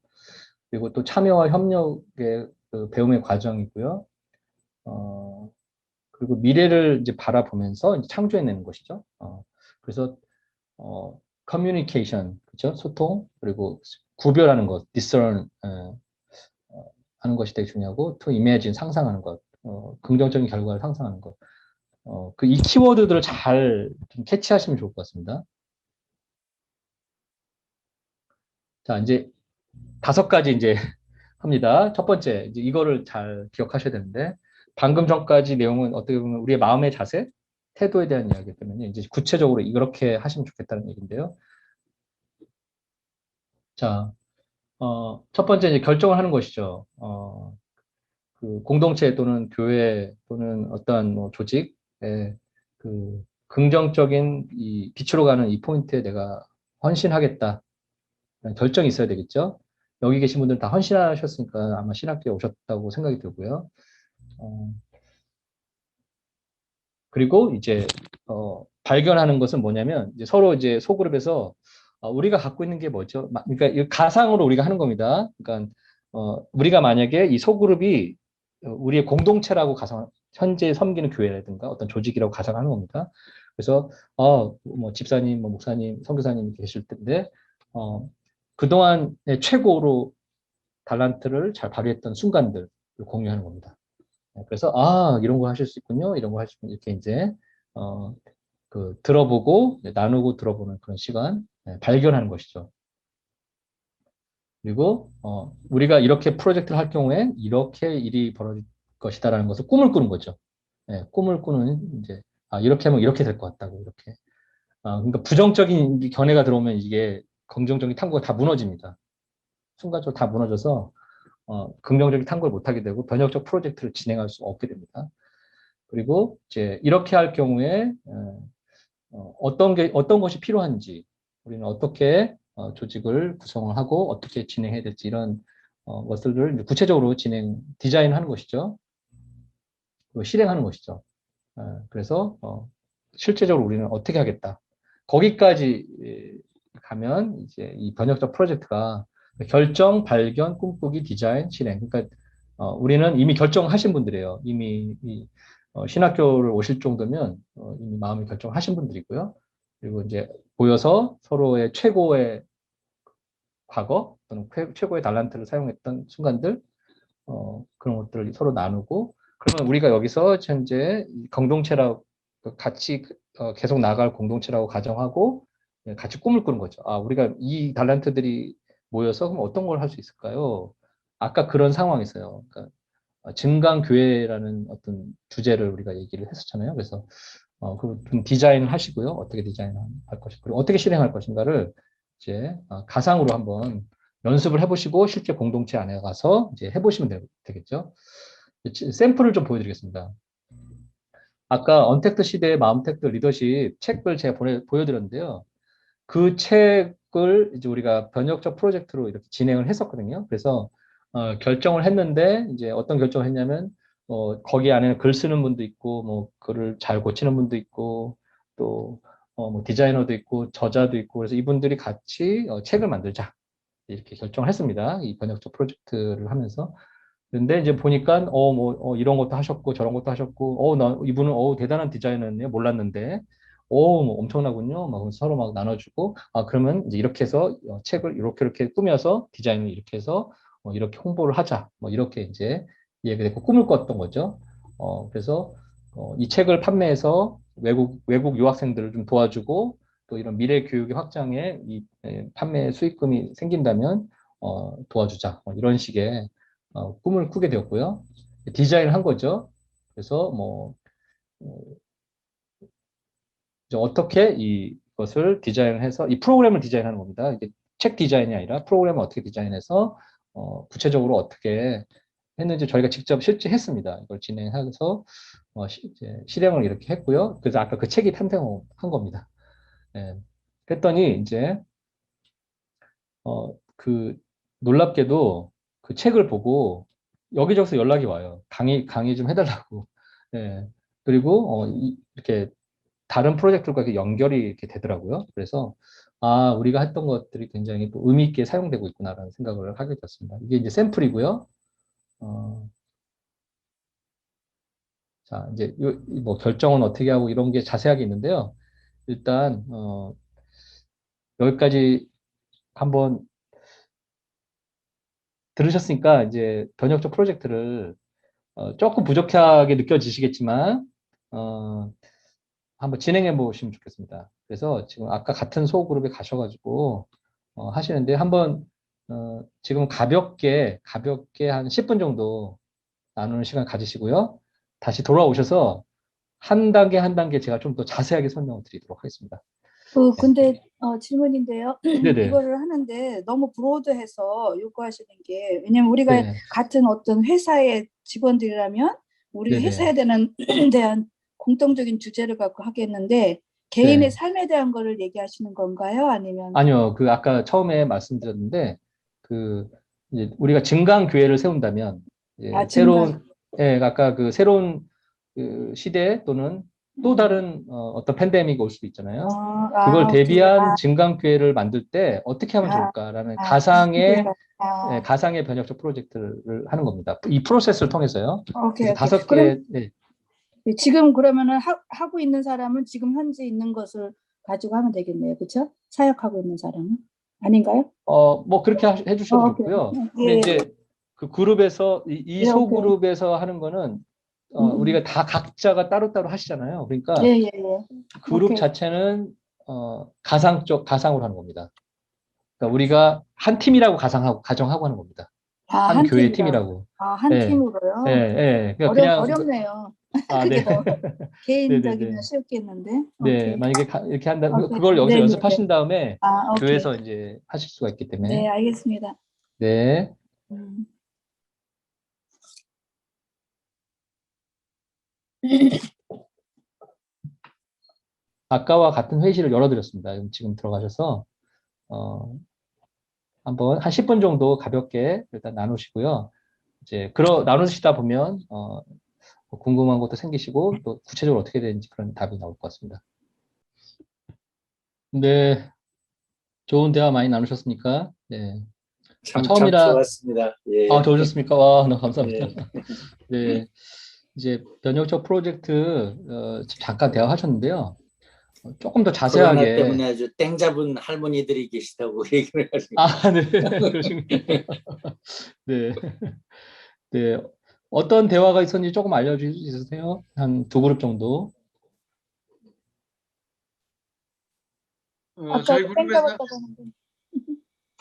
그리고 또 참여와 협력의 그 배움의 과정이고요. 어, 그리고 미래를 이제 바라보면서 이제 창조해내는 것이죠. 그래서 커뮤니케이션, 그죠? 소통, 그리고 구별하는 것, discern 하는 것이 되게 중요하고, to imagine 상상하는 것, 긍정적인 결과를 상상하는 것. 그 이 키워드들을 잘 좀 캐치하시면 좋을 것 같습니다. 자, 이제 5가지 이제 합니다. 첫 번째, 이제 이거를 잘 기억하셔야 되는데, 방금 전까지 내용은 어떻게 보면 우리의 마음의 자세, 태도에 대한 이야기이기 때문에 이제 구체적으로 이렇게 하시면 좋겠다는 얘기인데요. 자, 첫 번째 이제 결정을 하는 것이죠. 그 공동체 또는 교회 또는 어떠한 뭐 조직에 그 긍정적인 이 빛으로 가는 이 포인트에 내가 헌신하겠다. 결정이 있어야 되겠죠. 여기 계신 분들 다 헌신하셨으니까 아마 신학교에 오셨다고 생각이 들고요. 어, 그리고 이제 발견하는 것은 뭐냐면 이제 서로 이제 소그룹에서 우리가 갖고 있는 게 뭐죠? 그러니까 이 가상으로 우리가 하는 겁니다. 그러니까 우리가 만약에 이 소그룹이 우리의 공동체라고 가상 현재 섬기는 교회라든가 어떤 조직이라고 가상하는 겁니다. 그래서 뭐 집사님, 뭐 목사님, 선교사님 계실 텐데 그동안의 최고로 달란트를 잘 발휘했던 순간들을 공유하는 겁니다. 그래서 이런 거 하실 수 있군요. 이런 거 하실 수 있군요. 이렇게 이제 들어보고 나누고 들어보는 그런 시간 발견하는 것이죠. 그리고 우리가 이렇게 프로젝트를 할 경우에 이렇게 일이 벌어질 것이다라는 것을 꿈을 꾸는 거죠. 꿈을 꾸는 이제 이렇게 하면 이렇게 될 것 같다고 이렇게. 그러니까 부정적인 견해가 들어오면 이게 긍정적인 탐구가 다 무너집니다. 순간적으로 다 무너져서 긍정적인 탐구를 못하게 되고 변혁적 프로젝트를 진행할 수 없게 됩니다. 그리고 이제 이렇게 할 경우에 어떤 것이 필요한지 우리는 어떻게 조직을 구성을 하고 어떻게 진행해야 될지 이런 것들을 이제 구체적으로 디자인하는 것이죠. 그리고 실행하는 것이죠. 그래서 실제적으로 우리는 어떻게 하겠다. 거기까지 가면 이제 이 번역적 프로젝트가 결정, 발견, 꿈꾸기, 디자인, 실행. 그러니까 우리는 이미 결정하신 분들이에요. 이미 신학교를 오실 정도면 이미 마음을 결정하신 분들이고요. 그리고 이제 모여서 서로의 최고의 과거 또는 최고의 달란트를 사용했던 순간들 그런 것들을 서로 나누고 그러면 우리가 여기서 현재 공동체라고 같이 계속 나갈 공동체라고 가정하고 같이 꿈을 꾸는 거죠. 우리가 이 달란트들이 모여서 그럼 어떤 걸 할 수 있을까요? 아까 그런 상황이었어요. 그러니까 증강교회라는 어떤 주제를 우리가 얘기를 했었잖아요. 그래서 좀 디자인을 하시고요. 어떻게 디자인할 것인가, 그리고 어떻게 실행할 것인가를 이제 가상으로 한번 연습을 해보시고 실제 공동체 안에 가서 이제 해보시면 되겠죠. 샘플을 좀 보여드리겠습니다. 아까 언택트 시대의 마음택트 리더십 책을 제가 보여드렸는데요. 그 책을 이제 우리가 번역적 프로젝트로 이렇게 진행을 했었거든요. 그래서 결정을 했는데 이제 어떤 결정을 했냐면 거기 안에는 글 쓰는 분도 있고 뭐 글을 잘 고치는 분도 있고 또 뭐 디자이너도 있고 저자도 있고 그래서 이분들이 같이 책을 만들자 이렇게 결정을 했습니다. 이 번역적 프로젝트를 하면서. 근데 이제 보니까 이런 것도 하셨고 저런 것도 하셨고 이분은 대단한 디자이너였네요. 몰랐는데 뭐 엄청나군요. 막 서로 막 나눠주고 그러면 이제 이렇게 해서 책을 이렇게 꾸며서 디자인을 이렇게 해서 이렇게 홍보를 하자. 뭐 이렇게 이제 얘기됐고 꿈을 꿨던 거죠. 그래서 이 책을 판매해서 외국 유학생들을 좀 도와주고 또 이런 미래 교육의 확장에 이 판매 수익금이 생긴다면 도와주자. 뭐 이런 식의 꿈을 꾸게 되었고요. 디자인을 한 거죠. 그래서 뭐 이제 어떻게 이것을 디자인을 해서 이 프로그램을 디자인하는 겁니다. 이게 책 디자인이 아니라 프로그램을 어떻게 디자인해서 구체적으로 어떻게 했는지 저희가 직접 실제 했습니다. 이걸 진행해서 이제 실행을 이렇게 했고요. 그래서 아까 그 책이 탄생한 겁니다. 예. 그랬더니 이제 놀랍게도 그 책을 보고 여기저기서 연락이 와요. 강의 좀 해달라고. 예. 그리고 이렇게 다른 프로젝트들과 이렇게 연결이 이렇게 되더라고요. 그래서 우리가 했던 것들이 굉장히 또 의미 있게 사용되고 있구나라는 생각을 하게 됐습니다. 이게 이제 샘플이고요. 자, 이제 뭐 결정은 어떻게 하고 이런 게 자세하게 있는데요. 일단 여기까지 한번 들으셨으니까 이제 번역적 프로젝트를 조금 부족하게 느껴지시겠지만 한번 진행해 보시면 좋겠습니다. 그래서 지금 아까 같은 소그룹에 가셔가지고 하시는데 한번 지금 가볍게 한 10분 정도 나누는 시간 가지시고요. 다시 돌아오셔서 한 단계 한 단계 제가 좀 더 자세하게 설명을 드리도록 하겠습니다. 근데 질문인데요. 네네. 이거를 하는데 너무 브로드해서 요구하시는 게 왜냐면 우리가 네. 같은 어떤 회사의 직원들이라면 우리 네네. 회사에 대한 공통적인 주제를 갖고 하겠는데 개인의 네. 삶에 대한 거를 얘기하시는 건가요? 아니면 아니요. 아까 처음에 말씀드렸는데 이제 우리가 증강교회를 세운다면 증강. 아까 새로운 시대 또는 또 다른 어떤 팬데믹이 올 수도 있잖아요. 그걸 오케이. 대비한 증강교회를 만들 때 어떻게 하면 좋을까라는 가상의 번역적 프로젝트를 하는 겁니다. 이 프로세스를 통해서요. 오케이. 그래서 5개, 그럼 네. 지금 그러면은 하고 있는 사람은 지금 현재 있는 것을 가지고 하면 되겠네요. 그렇죠? 사역하고 있는 사람은 아닌가요? 뭐 그렇게 해주셔도 오케이. 좋고요. 예. 근데 이제 그 그룹에서 이 예, 오케이. 소그룹에서 하는 거는 우리가 다 각자가 따로따로 하시잖아요. 그러니까 예, 예, 예. 그룹 오케이. 자체는 가상으로 하는 겁니다. 그러니까 우리가 한 팀이라고 가정하고 하는 겁니다. 아, 한 한 교회 팀이라고. 팀이라고. 아, 한 예, 팀으로요? 예, 예. 그러니까 그냥 어렵네요. 아, 그게 네. 더 개인적이면 네네네. 쉽겠는데. 네, 오케이. 만약에 이렇게 한다면 오케이. 그걸 여기서 네네네. 연습하신 다음에 아, 오케이. 교회에서 이제 하실 수가 있기 네, 때문에. 알겠습니다. 네. 음. 아까와 같은 회의실을 열어드렸습니다. 지금 들어가셔서 한번 한 10분 정도 가볍게 일단 나누시고요. 이제 나누시다 보면 궁금한 것도 생기시고 또 구체적으로 어떻게 되는지 그런 답이 나올 것 같습니다. 네, 좋은 대화 많이 나누셨습니까? 네. 참 처음이라 좋았습니다. 예. 좋으셨습니까? 와, 너무 감사합니다. 예. 네, 이제 변혁적 프로젝트 잠깐 대화하셨는데요. 조금 더 코로나 자세하게 때문에 아주 땡 잡은 할머니들이 계시다고 얘기를 하시고. 네, 그러시군요. 네, 네, 어떤 대화가 있었는지 조금 알려주실 수 있으세요? 한 두 그룹 정도. 아까 저희 땡 그룹에서 잡았다고 하는데.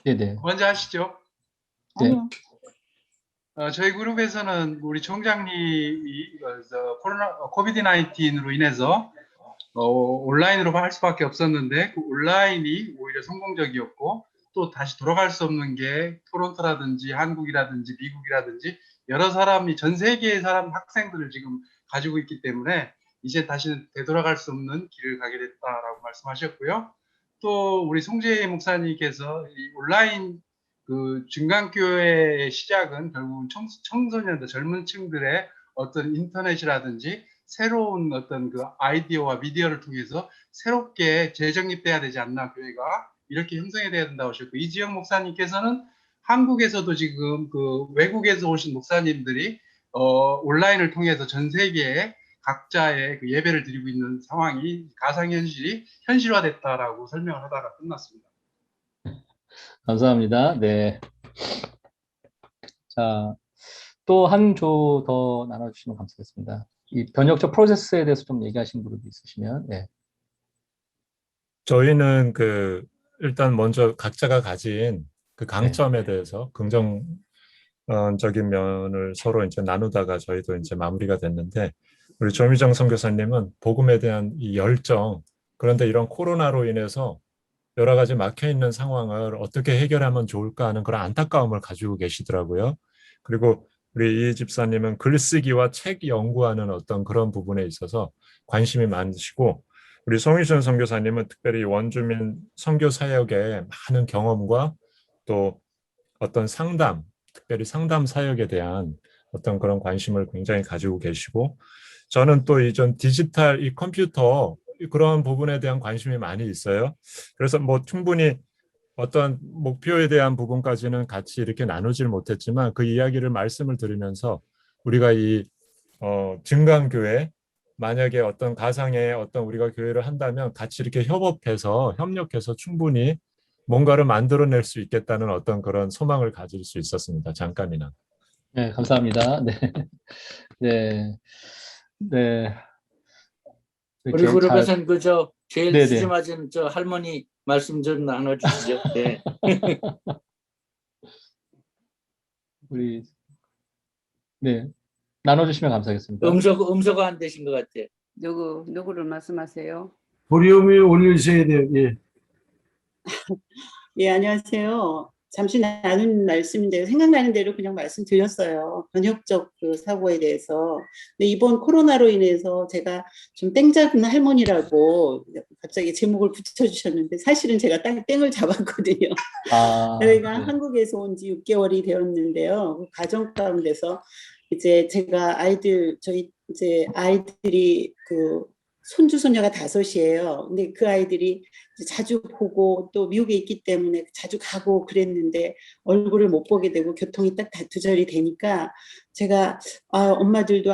네, 네, 먼저 하시죠. 네. 아니요. 저희 그룹에서는 우리 총장님이 코비드 19으로 인해서 온라인으로 할 수밖에 없었는데 그 온라인이 오히려 성공적이었고 또 다시 돌아갈 수 없는 게 토론토라든지 한국이라든지 미국이라든지 여러 사람이 전 세계의 학생들을 지금 가지고 있기 때문에 이제 다시는 되돌아갈 수 없는 길을 가게 됐다라고 말씀하셨고요. 또 우리 송재희 목사님께서 이 온라인 그 증강교회의 시작은 결국은 청소년들 젊은 층들의 어떤 인터넷이라든지 새로운 어떤 그 아이디어와 미디어를 통해서 새롭게 재정립돼야 되지 않나 교회가 이렇게 형성이 돼야 된다고 하셨고 이지영 목사님께서는 한국에서도 지금 그 외국에서 오신 목사님들이 온라인을 통해서 전 세계에 각자의 그 예배를 드리고 있는 상황이 가상현실이 현실화됐다라고 설명을 하다가 끝났습니다. 감사합니다. 네. 자, 또 한 조 더 나눠주시면 감사하겠습니다. 이 변혁적 프로세스에 대해서 좀 얘기하신 그룹이 있으시면, 네. 저희는 일단 먼저 각자가 가진 그 강점에 대해서 긍정적인 면을 서로 이제 나누다가 저희도 이제 마무리가 됐는데, 우리 조미정 선교사님은 복음에 대한 이 열정, 그런데 이런 코로나로 인해서 여러 가지 막혀 있는 상황을 어떻게 해결하면 좋을까 하는 그런 안타까움을 가지고 계시더라고요. 그리고 우리 이 집사님은 글쓰기와 책 연구하는 어떤 그런 부분에 있어서 관심이 많으시고, 우리 송희순 선교사님은 특별히 원주민 선교 사역에 많은 경험과 또 어떤 특별히 상담 사역에 대한 어떤 그런 관심을 굉장히 가지고 계시고, 저는 또 이전 디지털 이 컴퓨터 그런 부분에 대한 관심이 많이 있어요. 그래서 뭐 충분히 어떤 목표에 대한 부분까지는 같이 이렇게 나누질 못했지만 그 이야기를 말씀을 드리면서 우리가 이 증강교회 만약에 어떤 가상의 어떤 우리가 교회를 한다면 같이 이렇게 협력해서 충분히 뭔가를 만들어낼 수 있겠다는 어떤 그런 소망을 가질 수 있었습니다. 잠깐이나. 네, 감사합니다. 네. 네. 네. 우리 이렇게 그룹에서는 그저 제일 네네. 수지 맞은 저 할머니 말씀 좀 나눠주시죠. 네. 우리, 네. 나눠주시면 감사하겠습니다. 음소거 안 되신 것 같아요. 누구를 말씀하세요? 보리움이 올려주셔야 돼요. 예. 예, 안녕하세요. 잠시 나눈 말씀인데요. 생각나는 대로 그냥 말씀드렸어요. 변혁적 그 사고에 대해서. 근데 이번 코로나로 인해서 제가 좀 땡잡은 할머니라고 갑자기 제목을 붙여주셨는데 사실은 제가 땡을 잡았거든요. 저희가 네. 한국에서 온 지 6개월이 되었는데요. 그 가정 가운데서 이제 제가 저희 이제 아이들이 그 손주 손녀가 5이에요. 근데 그 아이들이 자주 보고 또 미국에 있기 때문에 자주 가고 그랬는데 얼굴을 못 보게 되고 교통이 딱 두절이 되니까 제가 엄마들도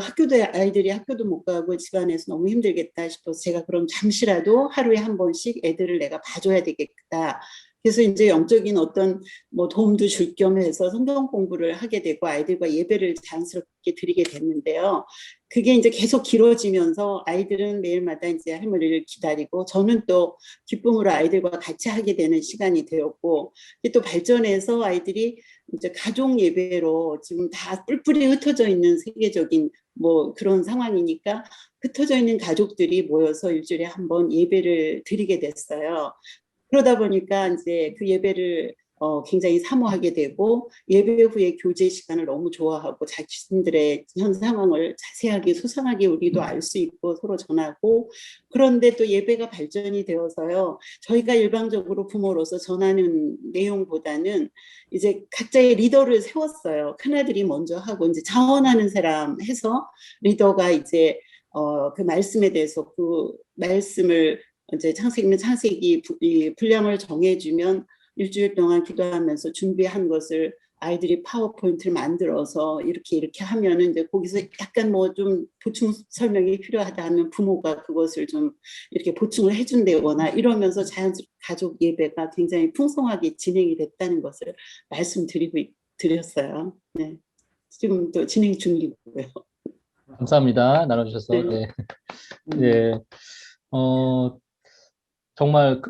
아이들이 학교도 못 가고 집안에서 너무 힘들겠다 싶어서 제가 그럼 잠시라도 하루에 한 번씩 애들을 내가 봐줘야 되겠다. 그래서 이제 영적인 어떤 뭐 도움도 줄 겸 해서 성경 공부를 하게 되고 아이들과 예배를 자연스럽게 드리게 됐는데요. 그게 이제 계속 길어지면서 아이들은 매일마다 이제 할머니를 기다리고 저는 또 기쁨으로 아이들과 같이 하게 되는 시간이 되었고, 이게 또 발전해서 아이들이 이제 가족 예배로 지금 다 뿔뿔이 흩어져 있는 세계적인 뭐 그런 상황이니까 흩어져 있는 가족들이 모여서 일주일에 한 번 예배를 드리게 됐어요. 그러다 보니까 이제 그 예배를 굉장히 사모하게 되고 예배 후에 교제 시간을 너무 좋아하고 자신들의 현 상황을 자세하게 소상하게 우리도 알 수 있고 서로 전하고, 그런데 또 예배가 발전이 되어서요. 저희가 일방적으로 부모로서 전하는 내용보다는 이제 각자의 리더를 세웠어요. 큰아들이 먼저 하고 이제 자원하는 사람 해서 리더가 이제 그 말씀에 대해서 그 말씀을 이제 창세기면 창세기 이 분량을 정해주면 일주일 동안 기도하면서 준비한 것을 아이들이 파워포인트를 만들어서 이렇게 하면은 이제 거기서 약간 뭐 좀 보충 설명이 필요하다 하면 부모가 그것을 좀 이렇게 보충을 해준다거나 이러면서 자연스럽게 가족 예배가 굉장히 풍성하게 진행이 됐다는 것을 드렸어요. 네. 지금 또 진행 중이고요. 감사합니다. 나눠주셔서. 네. 네. 네. 정말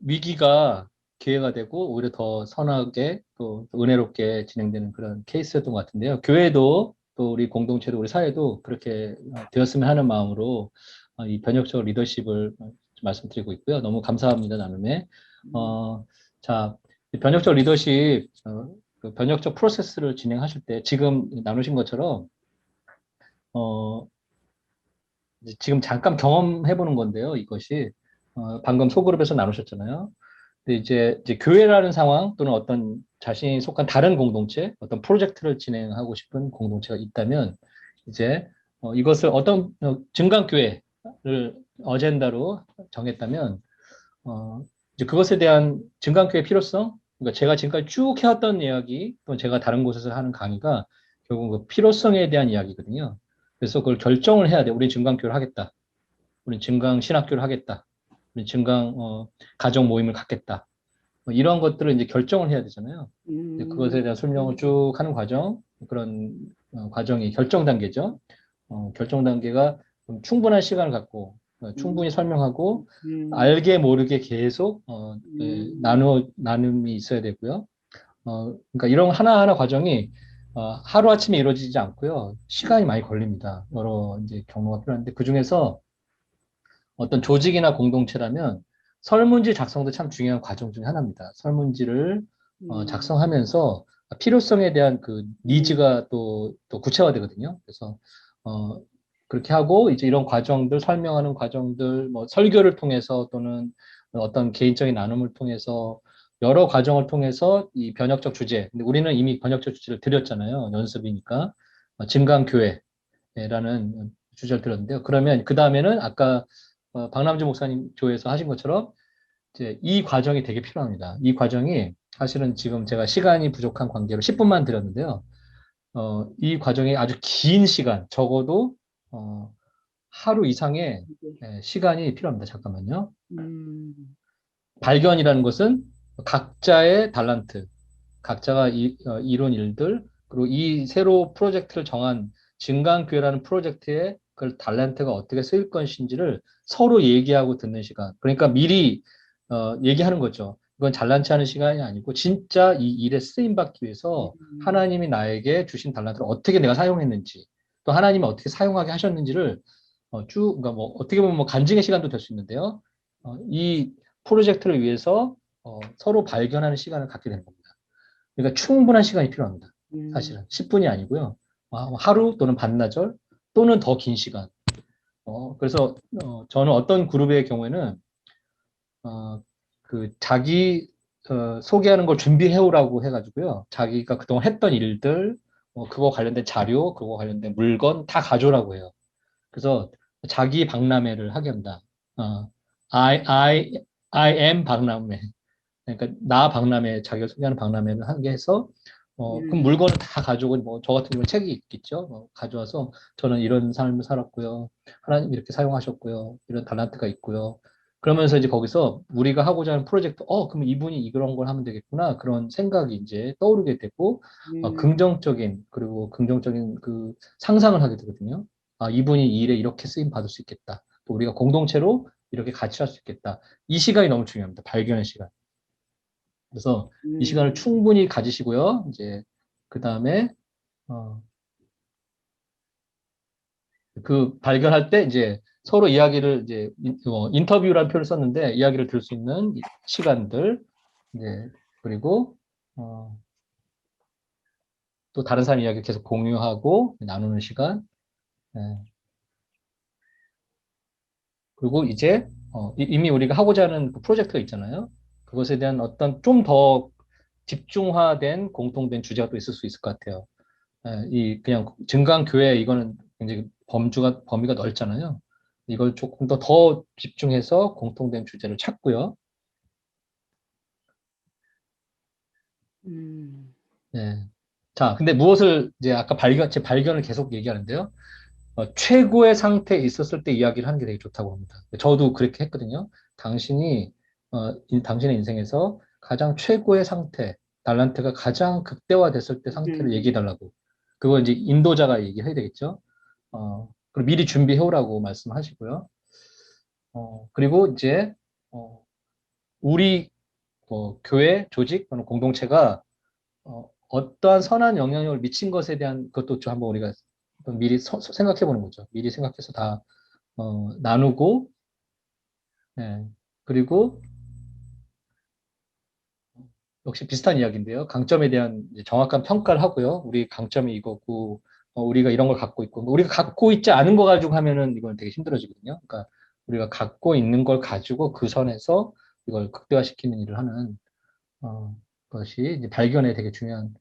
위기가 기회가 되고 오히려 더 선하게 또 은혜롭게 진행되는 그런 케이스였던 것 같은데요. 교회도 또 우리 공동체도 우리 사회도 그렇게 되었으면 하는 마음으로 이 변혁적 리더십을 말씀드리고 있고요. 너무 감사합니다, 나눔에. 자, 이 변혁적 리더십, 그 변혁적 프로세스를 진행하실 때 지금 나누신 것처럼 지금 잠깐 경험해 보는 건데요. 이것이 방금 소그룹에서 나누셨잖아요. 근데 이제 교회라는 상황 또는 어떤 자신이 속한 다른 공동체, 어떤 프로젝트를 진행하고 싶은 공동체가 있다면 이제 이것을 어떤 증강교회를 어젠다로 정했다면 이제 그것에 대한 증강교회 필요성, 그러니까 제가 지금까지 쭉 해왔던 이야기 또는 제가 다른 곳에서 하는 강의가 결국 그 필요성에 대한 이야기거든요. 그래서 그걸 결정을 해야 돼. 우리 증강교회를 하겠다. 우리 증강 신학교를 하겠다. 우리 증강 가정 모임을 갖겠다. 뭐 이런 것들을 이제 결정을 해야 되잖아요. 그것에 대한 설명을 쭉 하는 과정, 그런 과정이 결정 단계죠. 결정 단계가 좀 충분한 시간을 갖고 충분히 설명하고 알게 모르게 계속 나눔이 있어야 되고요. 그러니까 이런 하나하나 과정이 하루아침에 이루어지지 않고요. 시간이 많이 걸립니다. 여러 이제 경로가 필요한데 그 중에서 어떤 조직이나 공동체라면 설문지 작성도 참 중요한 과정 중에 하나입니다. 설문지를 작성하면서 필요성에 대한 그 니즈가 또 구체화되거든요. 그래서 그렇게 하고 이제 이런 과정들 설명하는 과정들 뭐 설교를 통해서 또는 어떤 개인적인 나눔을 통해서 여러 과정을 통해서 이 변혁적 주제, 근데 우리는 이미 변혁적 주제를 드렸잖아요. 연습이니까 증강교회라는 주제를 드렸는데요. 그러면 그 다음에는 아까 박남주 목사님 조에서 하신 것처럼 이제 이 과정이 되게 필요합니다. 이 과정이 사실은 지금 제가 시간이 부족한 관계로 10분만 드렸는데요. 이 과정이 아주 긴 시간, 적어도 하루 이상의 시간이 필요합니다. 잠깐만요. 발견이라는 것은 각자의 달란트, 각자가 이룬 일들, 그리고 이 새로 프로젝트를 정한 증강교회라는 프로젝트에 그 달란트가 어떻게 쓰일 것인지를 서로 얘기하고 듣는 시간. 그러니까 미리 얘기하는 거죠. 이건 잘난치 하는 시간이 아니고 진짜 이 일에 쓰임받기 위해서 하나님이 나에게 주신 달란트를 어떻게 내가 사용했는지, 또 하나님이 어떻게 사용하게 하셨는지를 그러니까 뭐 어떻게 보면 뭐 간증의 시간도 될 수 있는데요. 이 프로젝트를 위해서 서로 발견하는 시간을 갖게 되는 겁니다. 그러니까 충분한 시간이 필요합니다. 사실은 10분이 아니고요. 하루 또는 반나절 또는 더 긴 시간. 그래서 저는 어떤 그룹의 경우에는 그 자기 소개하는 걸 준비해오라고 해가지고요. 자기가 그동안 했던 일들, 그거 관련된 자료, 그거 관련된 물건 다 가져오라고 해요. 그래서 자기 박람회를 하게 합니다. I am 박람회. 그러니까 나 박람회, 자기가 소개하는 박람회를 하게 해서 그럼 물건을 다 가지고 뭐 저 같은 경우는 책이 있겠죠. 가져와서 저는 이런 삶을 살았고요. 하나님 이렇게 사용하셨고요. 이런 달란트가 있고요. 그러면서 이제 거기서 우리가 하고자 하는 프로젝트, 그럼 이분이 이런 걸 하면 되겠구나. 그런 생각이 이제 떠오르게 되고, 그리고 긍정적인 그 상상을 하게 되거든요. 아, 이분이 이 일에 이렇게 쓰임 받을 수 있겠다. 또 우리가 공동체로 이렇게 같이 할 수 있겠다. 이 시간이 너무 중요합니다. 발견의 시간. 그래서 이 시간을 충분히 가지시고요. 이제, 그 다음에, 그 발견할 때 이제 서로 이야기를 이제 인터뷰라는 표현을 썼는데 이야기를 들을 수 있는 시간들 이제 그리고 또 다른 사람 이야기 계속 공유하고 나누는 시간 예. 그리고 이제 이미 우리가 하고자 하는 그 프로젝트가 있잖아요. 그것에 대한 어떤 좀 더 집중화된 공통된 주제가 또 있을 수 있을 것 같아요. 예, 이 그냥 증강교회 이거는 굉장히 범위가 넓잖아요. 이걸 조금 더 집중해서 공통된 주제를 찾고요. 네. 자, 근데 무엇을 이제 아까 제 발견을 계속 얘기하는데요. 최고의 상태에 있었을 때 이야기를 하는 게 되게 좋다고 합니다. 저도 그렇게 했거든요. 당신의 인생에서 가장 최고의 상태, 달란트가 가장 극대화됐을 때 상태를 얘기해달라고. 그거 이제 인도자가 얘기해야 되겠죠. 그리고 미리 준비해오라고 말씀하시고요. 그리고 이제, 우리 교회, 조직, 또는 공동체가 어떠한 선한 영향력을 미친 것에 대한 것도 좀 한번 우리가 미리 생각해 보는 거죠. 미리 생각해서 다 나누고, 네. 그리고 역시 비슷한 이야기인데요. 강점에 대한 이제 정확한 평가를 하고요. 우리 강점이 이거고, 우리가 이런 걸 갖고 있고, 우리가 갖고 있지 않은 거 가지고 하면은 이건 되게 힘들어지거든요. 그러니까 우리가 갖고 있는 걸 가지고 그 선에서 이걸 극대화시키는 일을 하는 것이 이제 발견에 되게 중요한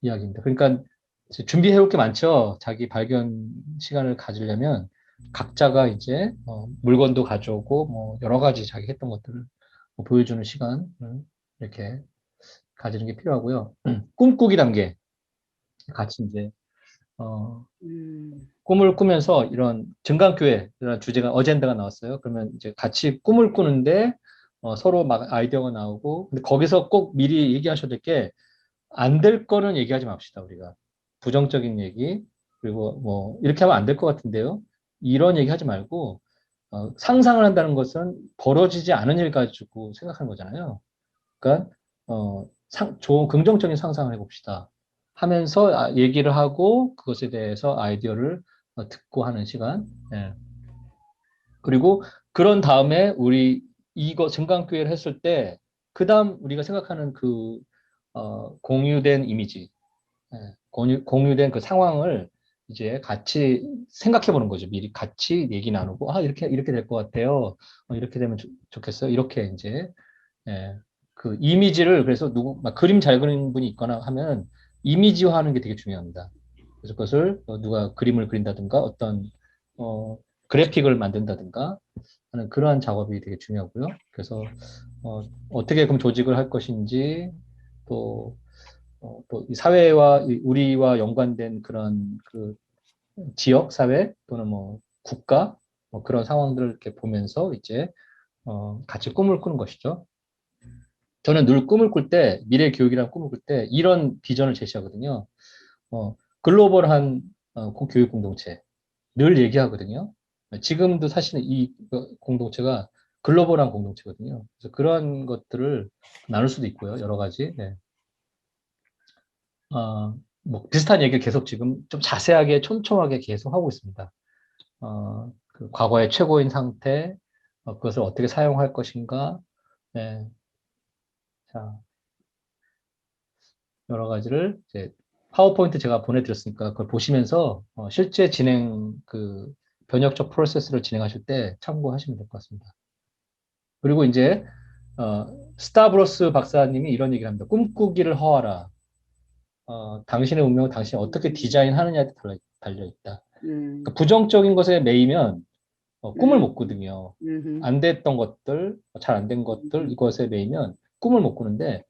이야기입니다. 그러니까 이제 준비해올 게 많죠. 자기 발견 시간을 가지려면 각자가 이제 물건도 가져오고 뭐 여러 가지 자기 했던 것들을 보여주는 시간을 이렇게 가지는 게 필요하고요. 꿈꾸기 단계 같이 이제 꿈을 꾸면서 이런 증강교회 이런 주제가 어젠다가 나왔어요. 그러면 이제 같이 꿈을 꾸는데 서로 막 아이디어가 나오고 근데 거기서 꼭 미리 얘기하셔야 될 게 안 될 거는 얘기하지 맙시다 우리가 부정적인 얘기 그리고 뭐 이렇게 하면 안 될 것 같은데요. 이런 얘기 하지 말고 상상을 한다는 것은 벌어지지 않은 일 가지고 생각하는 거잖아요. 그러니까 좋은 긍정적인 상상을 해봅시다. 하면서 얘기를 하고 그것에 대해서 아이디어를 듣고 하는 시간. 예. 그리고 그런 다음에 우리 이거 증강교회를 했을 때 그 다음 우리가 생각하는 그 공유된 이미지, 공유된 그 상황을 이제 같이 생각해 보는 거죠. 미리 같이 얘기 나누고, 이렇게 될 것 같아요. 이렇게 되면 좋겠어요. 이렇게 이제, 그 이미지를 그래서 막 그림 잘 그리는 분이 있거나 하면 이미지화 하는 게 되게 중요합니다. 그래서 그것을 누가 그림을 그린다든가 어떤, 그래픽을 만든다든가 하는 그러한 작업이 되게 중요하고요. 그래서, 어떻게 그럼 조직을 할 것인지 또 이 사회와 우리와 연관된 그런 그 지역 사회 또는 뭐 국가 뭐 그런 상황들을 이렇게 보면서 이제 같이 꿈을 꾸는 것이죠. 저는 늘 꿈을 꿀 때 미래 교육이라는 꿈을 꿀 때 이런 비전을 제시하거든요. 글로벌한 교육 공동체 늘 얘기하거든요. 지금도 사실은 이 공동체가 글로벌한 공동체거든요. 그래서 그런 것들을 나눌 수도 있고요. 여러 가지. 네. 뭐 비슷한 얘기를 계속 지금 좀 자세하게 촘촘하게 계속 하고 있습니다. 그 과거의 최고인 상태, 그것을 어떻게 사용할 것인가, 네. 자, 여러 가지를 이제 파워포인트 제가 보내드렸으니까 그걸 보시면서 실제 진행 그 변혁적 프로세스를 진행하실 때 참고하시면 될 것 같습니다. 그리고 이제 스타브로스 박사님이 이런 얘기를 합니다. 꿈꾸기를 허하라. 당신의 운명은 당신이 어떻게 디자인하느냐에 달려 있다. 그러니까 부정적인 것에 매이면 꿈을 못 꾸거든요. 안 됐던 것들, 잘 안 된 것들 이것에 매이면 꿈을 못 꾸는데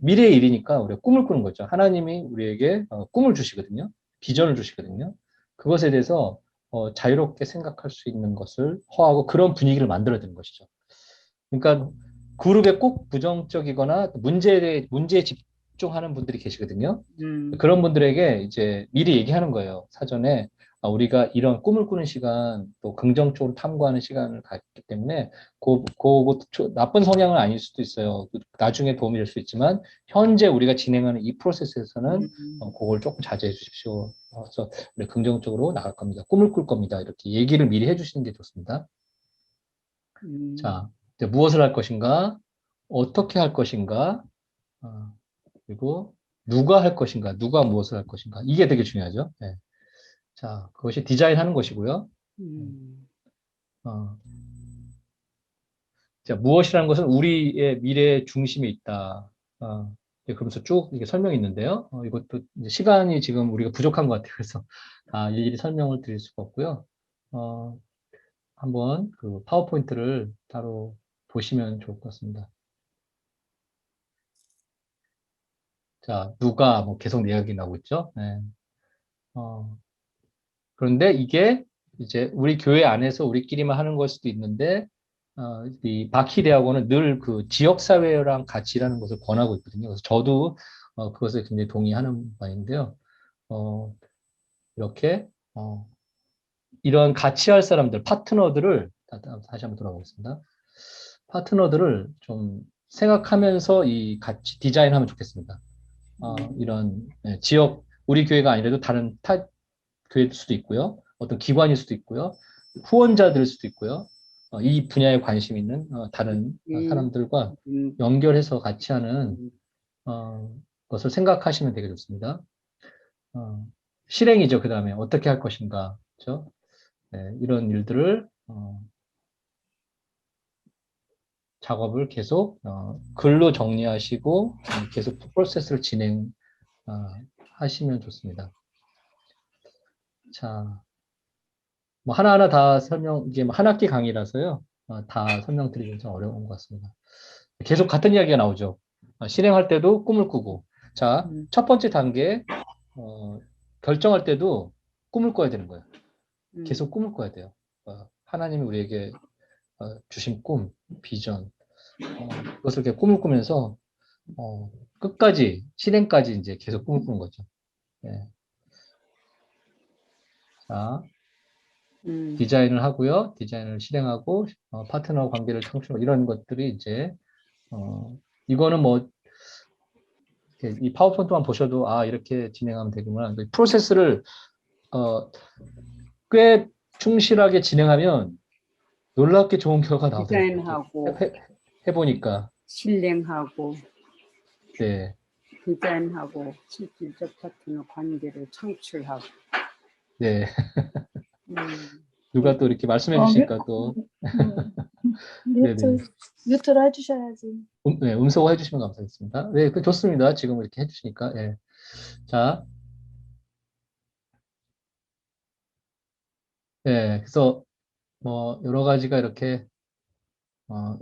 미래의 일이니까 우리가 꿈을 꾸는 거죠. 하나님이 우리에게 꿈을 주시거든요. 비전을 주시거든요. 그것에 대해서 자유롭게 생각할 수 있는 것을 허하고 그런 분위기를 만들어야 되는 것이죠. 그러니까 그룹에 꼭 부정적이거나 문제에 집중하는 분들이 계시거든요. 그런 분들에게 이제 미리 얘기하는 거예요. 사전에 우리가 이런 꿈을 꾸는 시간, 또 긍정적으로 탐구하는 시간을 갖기 때문에 그것도 나쁜 성향은 아닐 수도 있어요. 나중에 도움이 될 수 있지만 현재 우리가 진행하는 이 프로세스에서는 그걸 조금 자제해 주십시오. 그래서 우리 긍정적으로 나갈 겁니다. 꿈을 꿀 겁니다. 이렇게 얘기를 미리 해주시는 게 좋습니다. 자, 이제 무엇을 할 것인가, 어떻게 할 것인가, 그리고 누가 할 것인가, 누가 무엇을 할 것인가. 이게 되게 중요하죠. 네. 자, 그것이 디자인하는 것이고요. 자, 무엇이라는 것은 우리의 미래의 중심에 있다. 그러면서 쭉 이게 설명이 있는데요. 이것도 이제 시간이 지금 우리가 부족한 것 같아요. 그래서 다 일일이 설명을 드릴 수가 없고요. 한번 그 파워포인트를 따로 보시면 좋을 것 같습니다. 자, 누가 뭐 계속 이야기 나오고 있죠. 네. 그런데 이게 이제 우리 교회 안에서 우리끼리만 하는 걸 수도 있는데, 이 바키 대학원은 늘 그 지역사회랑 같이 일하는 것을 권하고 있거든요. 그래서 저도 그것에 굉장히 동의하는 바인데요. 이렇게 이런 같이 할 사람들, 파트너들을 다시 한번 돌아보겠습니다. 파트너들을 좀 생각하면서 이 같이 디자인하면 좋겠습니다. 이런 지역, 우리 교회가 아니라도 다른 타 교회일 수도 있고요. 어떤 기관일 수도 있고요. 후원자들일 수도 있고요. 이 분야에 관심 있는 다른 사람들과 연결해서 같이 하는 것을 생각하시면 되게 좋습니다. 실행이죠. 그 다음에 어떻게 할 것인가. 그렇죠? 네, 이런 일들을 작업을 계속 글로 정리하시고 계속 프로세스를 진행하시면 좋습니다. 자, 뭐 하나하나 다 이게 뭐 한 학기 강의라서요. 다 설명드리기 좀 어려운 것 같습니다. 계속 같은 이야기가 나오죠. 실행할 때도 꿈을 꾸고. 자, 첫 번째 단계, 결정할 때도 꿈을 꿔야 되는 거예요. 계속 꿈을 꿔야 돼요. 하나님이 우리에게 주신 꿈, 비전, 그것을 이렇게 꿈을 꾸면서 끝까지, 실행까지 이제 계속 꿈을 꾸는 거죠. 네. 자, 디자인을 하고요. 디자인을 실행하고 파트너 관계를 창출하고 이런 것들이 이제 이거는 뭐 이 파워포인트만 보셔도 이렇게 진행하면 되구나. 프로세스를 꽤 충실하게 진행하면 놀랍게 좋은 결과가 나오더라고요. 디자인하고 해보니까. 실행하고 네. 디자인하고 실질적 파트너 관계를 창출하고. 네. 누가 또 이렇게 말씀해 주시니까 또. 뮤트로 해주셔야지. 네, 음소거 해주시면 감사하겠습니다. 네, 그 좋습니다. 지금 이렇게 해주시니까. 예. 자. 네, 그래서 뭐 여러 가지가 이렇게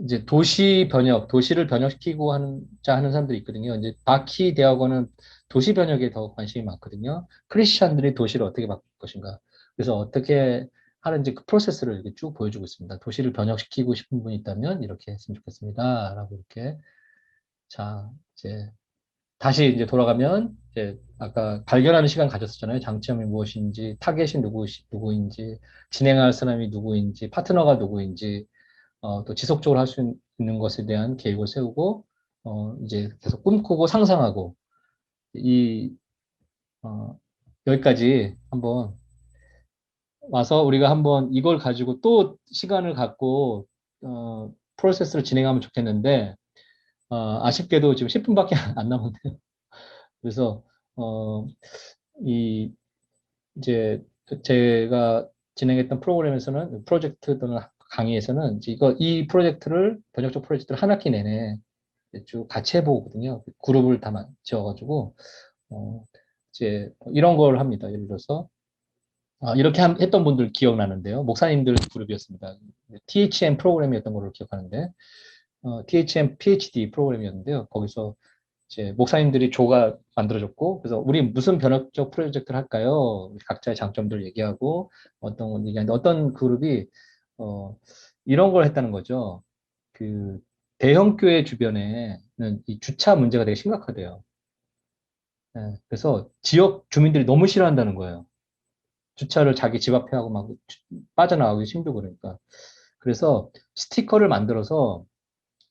이제 도시를 변혁시키고 하는 사람들이 있거든요. 이제 바키 대학원은 도시 변혁에 더 관심이 많거든요. 크리스찬들이 도시를 어떻게 바꿀 것인가. 그래서 어떻게 하는지 그 프로세스를 이렇게 쭉 보여주고 있습니다. 도시를 변혁시키고 싶은 분이 있다면 이렇게 했으면 좋겠습니다. 라고 이렇게. 자, 이제 다시 이제 돌아가면 이제 아까 발견하는 시간 가졌었잖아요. 장점이 무엇인지, 타겟이 누구인지, 진행할 사람이 누구인지, 파트너가 누구인지, 또 지속적으로 할 수 있는 것에 대한 계획을 세우고, 이제 계속 꿈꾸고 상상하고, 여기까지 한번 와서 우리가 한번 이걸 가지고 또 시간을 갖고, 프로세스를 진행하면 좋겠는데, 아쉽게도 지금 10분밖에 안 남았네요. 그래서, 이제 제가 진행했던 프로그램에서는, 프로젝트 또는 강의에서는 이 프로젝트를, 번역적 프로젝트를 한 학기 내내 쭉 같이 해보거든요. 그룹을 다 지어가지고, 이제 이런 걸 합니다. 예를 들어서, 이렇게 했던 분들 기억나는데요. 목사님들 그룹이었습니다. THM 프로그램이었던 걸로 기억하는데, THM PhD 프로그램이었는데요. 거기서 이제 목사님들이 조가 만들어졌고, 그래서 우리 무슨 변혁적 프로젝트를 할까요? 각자의 장점들을 얘기하고 어떤 걸 얘기하는데 어떤 그룹이 이런 걸 했다는 거죠. 그 대형 교회 주변에는 이 주차 문제가 되게 심각하대요. 예, 그래서 지역 주민들이 너무 싫어한다는 거예요. 주차를 자기 집 앞에 하고 막 빠져나가기 힘들고 그러니까. 그래서 스티커를 만들어서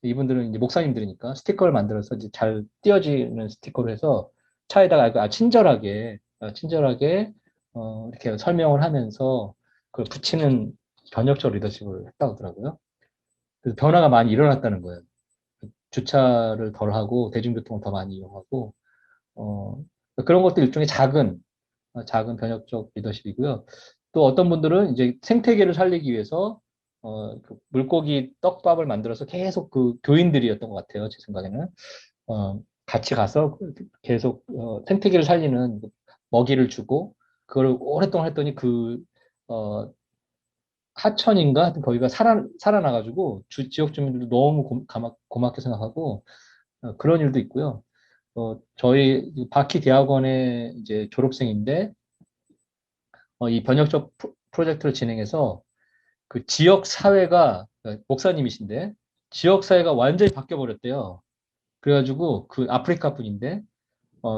이분들은 이제 목사님들이니까 스티커를 만들어서 이제 잘 띄어지는 스티커로 해서 차에다가 친절하게 이렇게 설명을 하면서 그걸 붙이는 변혁적 리더십을 했다고 하더라고요. 그래서 변화가 많이 일어났다는 거예요. 주차를 덜 하고 대중교통을 더 많이 이용하고 그런 것도 일종의 작은 변혁적 리더십이고요. 또 어떤 분들은 이제 생태계를 살리기 위해서 그 물고기 떡밥을 만들어서 계속 그 교인들이었던 것 같아요. 제 생각에는 같이 가서 계속 생태계를 살리는 먹이를 주고 그걸 오랫동안 했더니 그 하천인가 하여튼 거기가 살아나가지고 지역 주민들도 너무 고맙게 생각하고 그런 일도 있고요. 저희 바키 대학원의 이제 졸업생인데 이 번역적 프로젝트를 진행해서 그 지역 사회가 목사님이신데 지역 사회가 완전히 바뀌어 버렸대요. 그래가지고 그 아프리카 분인데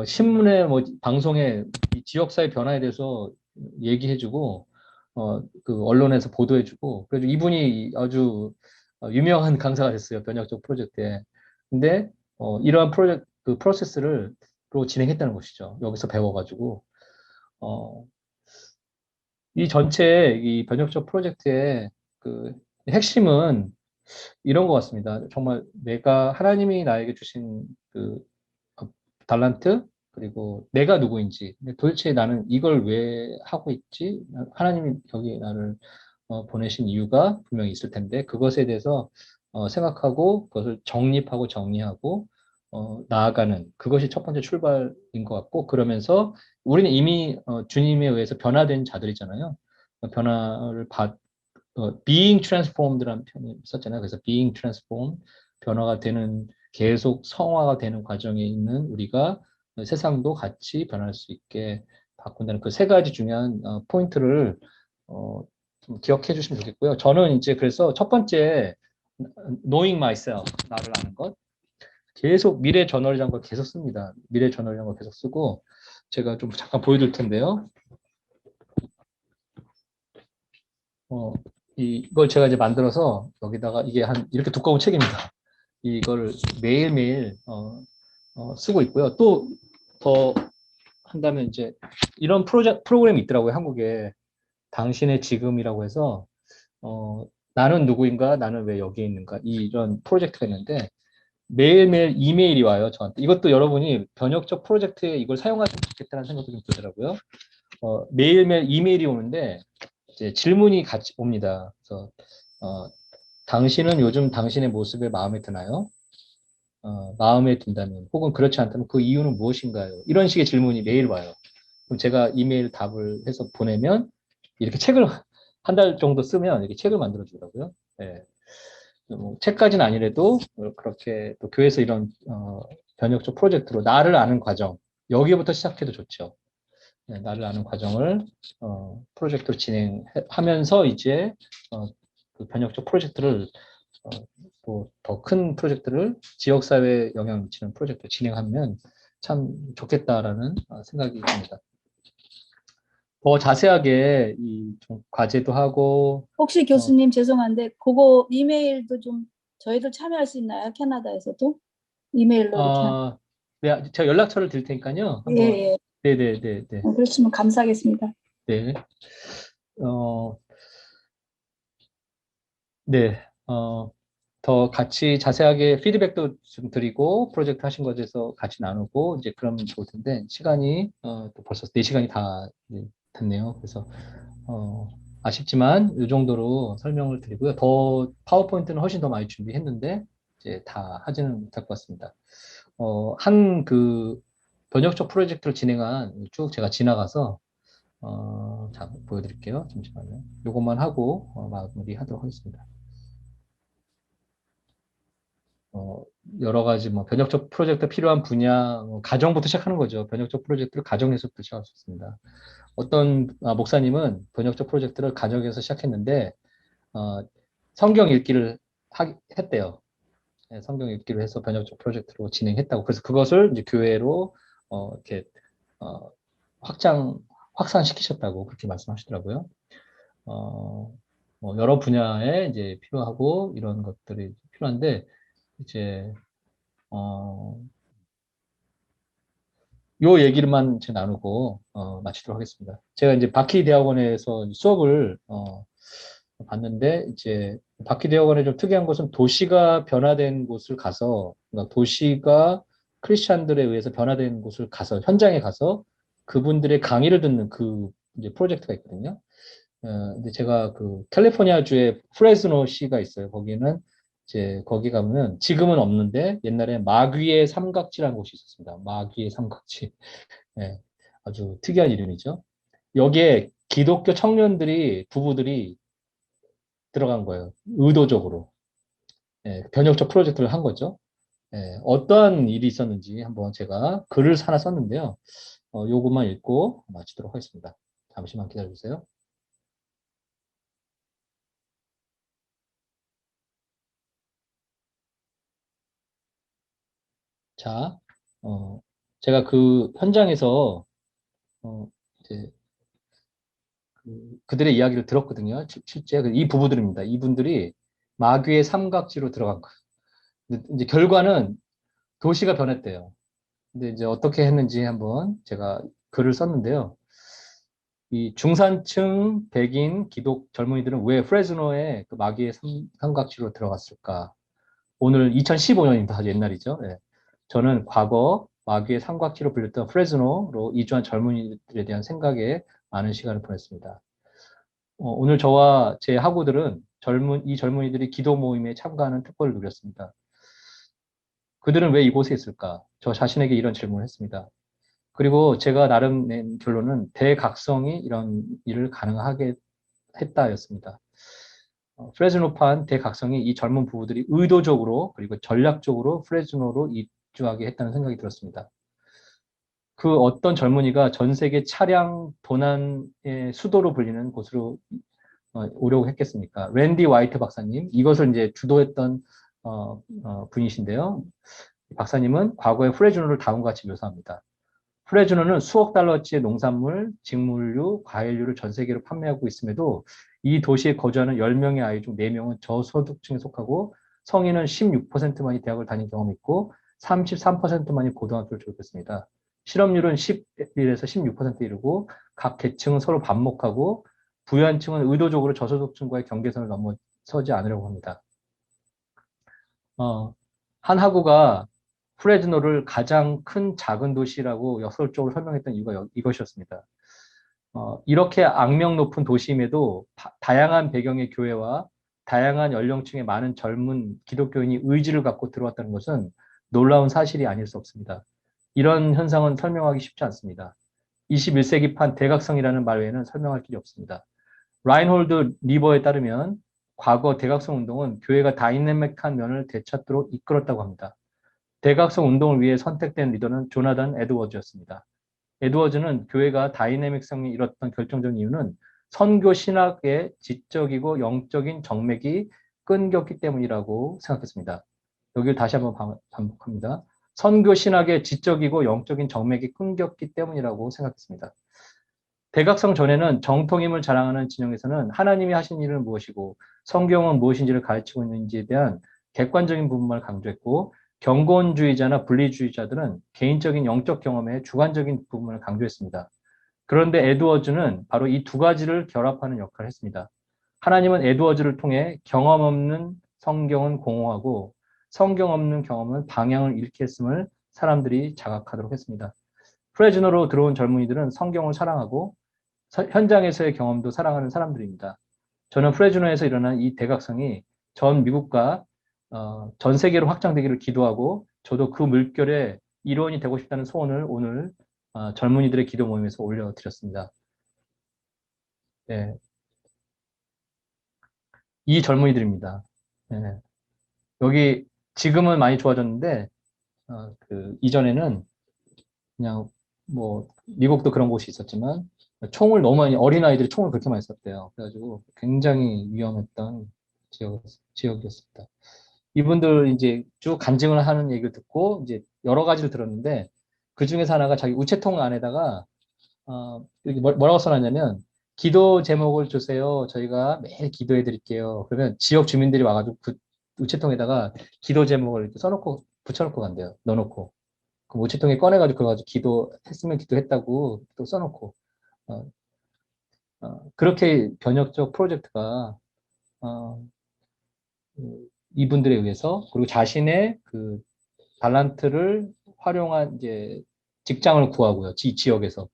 신문에 뭐 방송에 이 지역 사회 변화에 대해서 얘기해주고 그 언론에서 보도해주고 그래서 이분이 아주 유명한 강사가 됐어요. 번역적 프로젝트에. 근데 이러한 그 프로세스를 또 진행했다는 것이죠. 여기서 배워가지고 이 전체 이 번역적 프로젝트의 그 핵심은 이런 것 같습니다. 정말 내가 하나님이 나에게 주신 그 달란트 그리고 내가 누구인지 근데 도대체 나는 이걸 왜 하고 있지? 하나님이 여기 나를 보내신 이유가 분명히 있을 텐데 그것에 대해서 생각하고 그것을 정립하고 정리하고 나아가는 그것이 첫 번째 출발인 것 같고 그러면서 우리는 이미 주님에 의해서 변화된 자들이잖아요. 변화를 being transformed라는 표현이 있었잖아요. 그래서 being transformed 변화가 되는 계속 성화가 되는 과정에 있는 우리가 세상도 같이 변할 수 있게 바꾼다는 그 세 가지 중요한 포인트를 좀 기억해 주시면 좋겠고요. 저는 이제 그래서 첫 번째 knowing myself 나를 아는 것 계속 미래 저널이라는 걸 계속 씁니다. 미래 저널이라는 걸 계속 쓰고 제가 좀 잠깐 보여드릴 텐데요. 이걸 제가 이제 만들어서 여기다가 이게 한 이렇게 두꺼운 책입니다. 이걸 매일매일 쓰고 있고요. 또 더 한다면 이제 이런 프로그램이 있더라고요. 한국에 당신의 지금이라고 해서 나는 누구인가, 나는 왜 여기에 있는가 이런 프로젝트가 있는데 매일매일 이메일이 와요. 저한테. 이것도 여러분이 변혁적 프로젝트에 이걸 사용하시면 좋겠다는 생각도 좀 들더라고요. 매일매일 이메일이 오는데 이제 질문이 같이 옵니다. 그래서 당신은 요즘 당신의 모습에 마음에 드나요? 마음에 든다면 혹은 그렇지 않다면 그 이유는 무엇인가요? 이런 식의 질문이 매일 와요. 그럼 제가 이메일 답을 해서 보내면 이렇게 책을 한 달 정도 쓰면 이렇게 책을 만들어 주더라고요. 네. 뭐 책까지는 아니래도 그렇게 또 교회에서 이런 변혁적 프로젝트로 나를 아는 과정 여기부터 시작해도 좋죠. 네, 나를 아는 과정을 프로젝트로 진행하면서 이제 그 변혁적 프로젝트를 또 더 큰 프로젝트를 지역사회에 영향을 미치는 프로젝트를 진행하면 참 좋겠다라는 생각이 듭니다. 더 자세하게 좀 과제도 하고 혹시 교수님 죄송한데 그거 이메일도 좀 저희들 참여할 수 있나요? 캐나다에서도 이메일로 이렇게 네, 제가 연락처를 드릴 테니까요. 한번 예. 네네네. 그렇으면 감사하겠습니다. 네. 네. 더 같이 자세하게 피드백도 좀 드리고 프로젝트 하신 것에 대해서 같이 나누고 이제 그러면 좋을 텐데 시간이 또 벌써 4시간이 다 됐네요. 그래서 아쉽지만 이 정도로 설명을 드리고요. 더 파워포인트는 훨씬 더 많이 준비했는데 이제 다 하지는 못할 것 같습니다. 한 그 번역적 프로젝트를 진행한 쭉 제가 지나가서 자 보여드릴게요. 잠시만요. 이것만 하고 마무리하도록 하겠습니다. 여러 가지 뭐 변혁적 프로젝트 필요한 분야, 가정부터 시작하는 거죠. 변혁적 프로젝트를 가정에서부터 시작할 수 있습니다. 어떤 목사님은 번역적 프로젝트를 가정에서 시작했는데 성경 읽기를 했대요. 네, 성경 읽기로 해서 번역적 프로젝트로 진행했다고. 그래서 그것을 이제 교회로 이렇게 확산시키셨다고 그렇게 말씀하시더라고요. 뭐 여러 분야에 이제 필요하고 이런 것들이 필요한데 이제 요 얘기를만 제가 나누고 마치도록 하겠습니다. 제가 이제 바키 대학원에서 수업을 봤는데 이제 바키 대학원의 좀 특이한 것은 도시가 변화된 곳을 가서 그러니까 도시가 크리스찬들에 의해서 변화된 곳을 가서 현장에 가서 그분들의 강의를 듣는 그 이제 프로젝트가 있거든요. 근데 제가 그 캘리포니아주의 프레스노 시가 있어요. 거기는 이제 거기 가면은 지금은 없는데 옛날에 마귀의 삼각지라는 곳이 있었습니다. 마귀의 삼각지. 예, 아주 특이한 이름이죠. 여기에 기독교 청년들이 부부들이 들어간 거예요. 의도적으로. 예, 변혁적 프로젝트를 한 거죠. 예, 어떠한 일이 있었는지 한번 제가 글을 하나 썼는데요. 요것만 읽고 마치도록 하겠습니다. 잠시만 기다려주세요. 자, 제가 그 현장에서 이제 그들의 이야기를 들었거든요. 실제 이 부부들입니다. 이분들이 마귀의 삼각지로 들어간 거예요. 근데 이제 결과는 도시가 변했대요. 근데 이제 어떻게 했는지 한번 제가 글을 썼는데요. 이 중산층 백인 기독 젊은이들은 왜 프레즈노의 그 마귀의 삼각지로 들어갔을까? 오늘 2015년입니다. 아주 옛날이죠. 예. 저는 과거 마귀의 삼각지로 불렸던 프레즈노로 이주한 젊은이들에 대한 생각에 많은 시간을 보냈습니다. 오늘 저와 제 학우들은 이 젊은이들이 기도 모임에 참가하는 특권을 누렸습니다. 그들은 왜 이곳에 있을까? 저 자신에게 이런 질문을 했습니다. 그리고 제가 나름 낸 결론은 대각성이 이런 일을 가능하게 했다였습니다. 프레즈노판 대각성이 이 젊은 부부들이 의도적으로 그리고 전략적으로 프레즈노로 입주하게 했다는 생각이 들었습니다. 그 어떤 젊은이가 전 세계 차량 도난의 수도로 불리는 곳으로 오려고 했겠습니까? 랜디 와이트 박사님, 이것을 이제 주도했던 분이신데요. 박사님은 과거의 프레즈노를 다음과 같이 묘사합니다. 프레즈노는 수억 달러치의 농산물, 직물류, 과일류를 전 세계로 판매하고 있음에도 이 도시에 거주하는 10명의 아이 중 4명은 저소득층에 속하고 성인은 16%만이 대학을 다닌 경험이 있고 33%만이 고등학교를 졸업했습니다. 실업률은 11에서 16%에 이르고 각 계층은 서로 반목하고 부유한 층은 의도적으로 저소득층과의 경계선을 넘어서지 않으려고 합니다. 한 학우가 프레즈노를 가장 큰 작은 도시라고 역설적으로 설명했던 이유가 이것이었습니다. 이렇게 악명 높은 도시임에도 다양한 배경의 교회와 다양한 연령층의 많은 젊은 기독교인이 의지를 갖고 들어왔다는 것은 놀라운 사실이 아닐 수 없습니다. 이런 현상은 설명하기 쉽지 않습니다. 21세기판 대각성이라는 말 외에는 설명할 길이 없습니다. 라인홀드 리버에 따르면 과거 대각성 운동은 교회가 다이내믹한 면을 되찾도록 이끌었다고 합니다. 대각성 운동을 위해 선택된 리더는 조나단 에드워즈였습니다. 에드워즈는 교회가 다이내믹성이 잃었던 결정적인 이유는 선교 신학의 지적이고 영적인 정맥이 끊겼기 때문이라고 생각했습니다. 여기를 다시 한번 반복합니다. 선교 신학의 지적이고 영적인 정맥이 끊겼기 때문이라고 생각했습니다. 대각성 전에는 정통임을 자랑하는 진영에서는 하나님이 하신 일은 무엇이고 성경은 무엇인지를 가르치고 있는지에 대한 객관적인 부분만 강조했고 경건주의자나 분리주의자들은 개인적인 영적 경험의 주관적인 부분을 강조했습니다. 그런데 에드워즈는 바로 이 두 가지를 결합하는 역할을 했습니다. 하나님은 에드워즈를 통해 경험 없는 성경은 공허하고 성경 없는 경험은 방향을 잃게 했음을 사람들이 자각하도록 했습니다. 프레즈노로 들어온 젊은이들은 성경을 사랑하고 현장에서의 경험도 사랑하는 사람들입니다. 저는 프레즈노에서 일어난 이 대각성이 전 미국과 전 세계로 확장되기를 기도하고 저도 그 물결의 일원이 되고 싶다는 소원을 오늘 젊은이들의 기도 모임에서 올려드렸습니다. 네. 이 젊은이들입니다. 네. 여기 지금은 많이 좋아졌는데 그 이전에는 그냥 뭐 미국도 그런 곳이 있었지만 총을 너무 많이 어린아이들이 총을 그렇게 많이 썼대요. 그래가지고 굉장히 위험했던 지역이었습니다. 이분들 이제 쭉 간증을 하는 얘기를 듣고 이제 여러 가지를 들었는데 그 중에서 하나가 자기 우체통 안에다가 여기 뭐라고 써놨냐면 기도 제목을 주세요. 저희가 매일 기도해 드릴게요. 그러면 지역 주민들이 와가지고 그 우체통에다가 기도 제목을 이렇게 써놓고 붙여놓고 간대요. 넣어놓고. 그 우체통에 꺼내가지고 그거 가지고 기도했으면 기도했다고 또 써놓고. 그렇게 변혁적 프로젝트가 이분들에 의해서 그리고 자신의 그 달란트를 활용한 이제 직장을 구하고요. 지역에서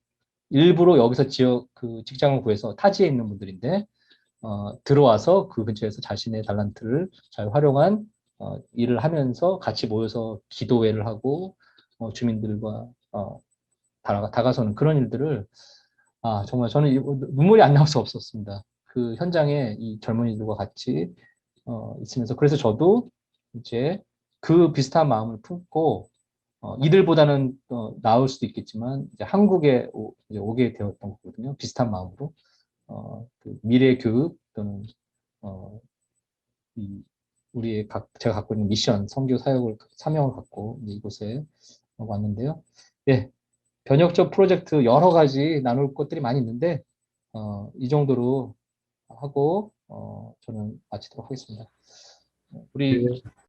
일부러 여기서 그 직장을 구해서 타지에 있는 분들인데 들어와서 그 근처에서 자신의 달란트를 잘 활용한 일을 하면서 같이 모여서 기도회를 하고 주민들과 다가서는 그런 일들을 정말 저는 눈물이 안 나올 수 없었습니다. 그 현장에 이 젊은이들과 같이 있으면서 그래서 저도 이제 그 비슷한 마음을 품고 이들보다는 나을 수도 있겠지만 이제 한국에 이제 오게 되었던 거거든요. 비슷한 마음으로 그 미래 교육 또는 우리의 제가 갖고 있는 미션, 선교 사명을 갖고 이제 이곳에 왔는데요. 예, 변혁적 프로젝트 여러 가지 나눌 것들이 많이 있는데 이 정도로 하고 저는 마치도록 하겠습니다. 우리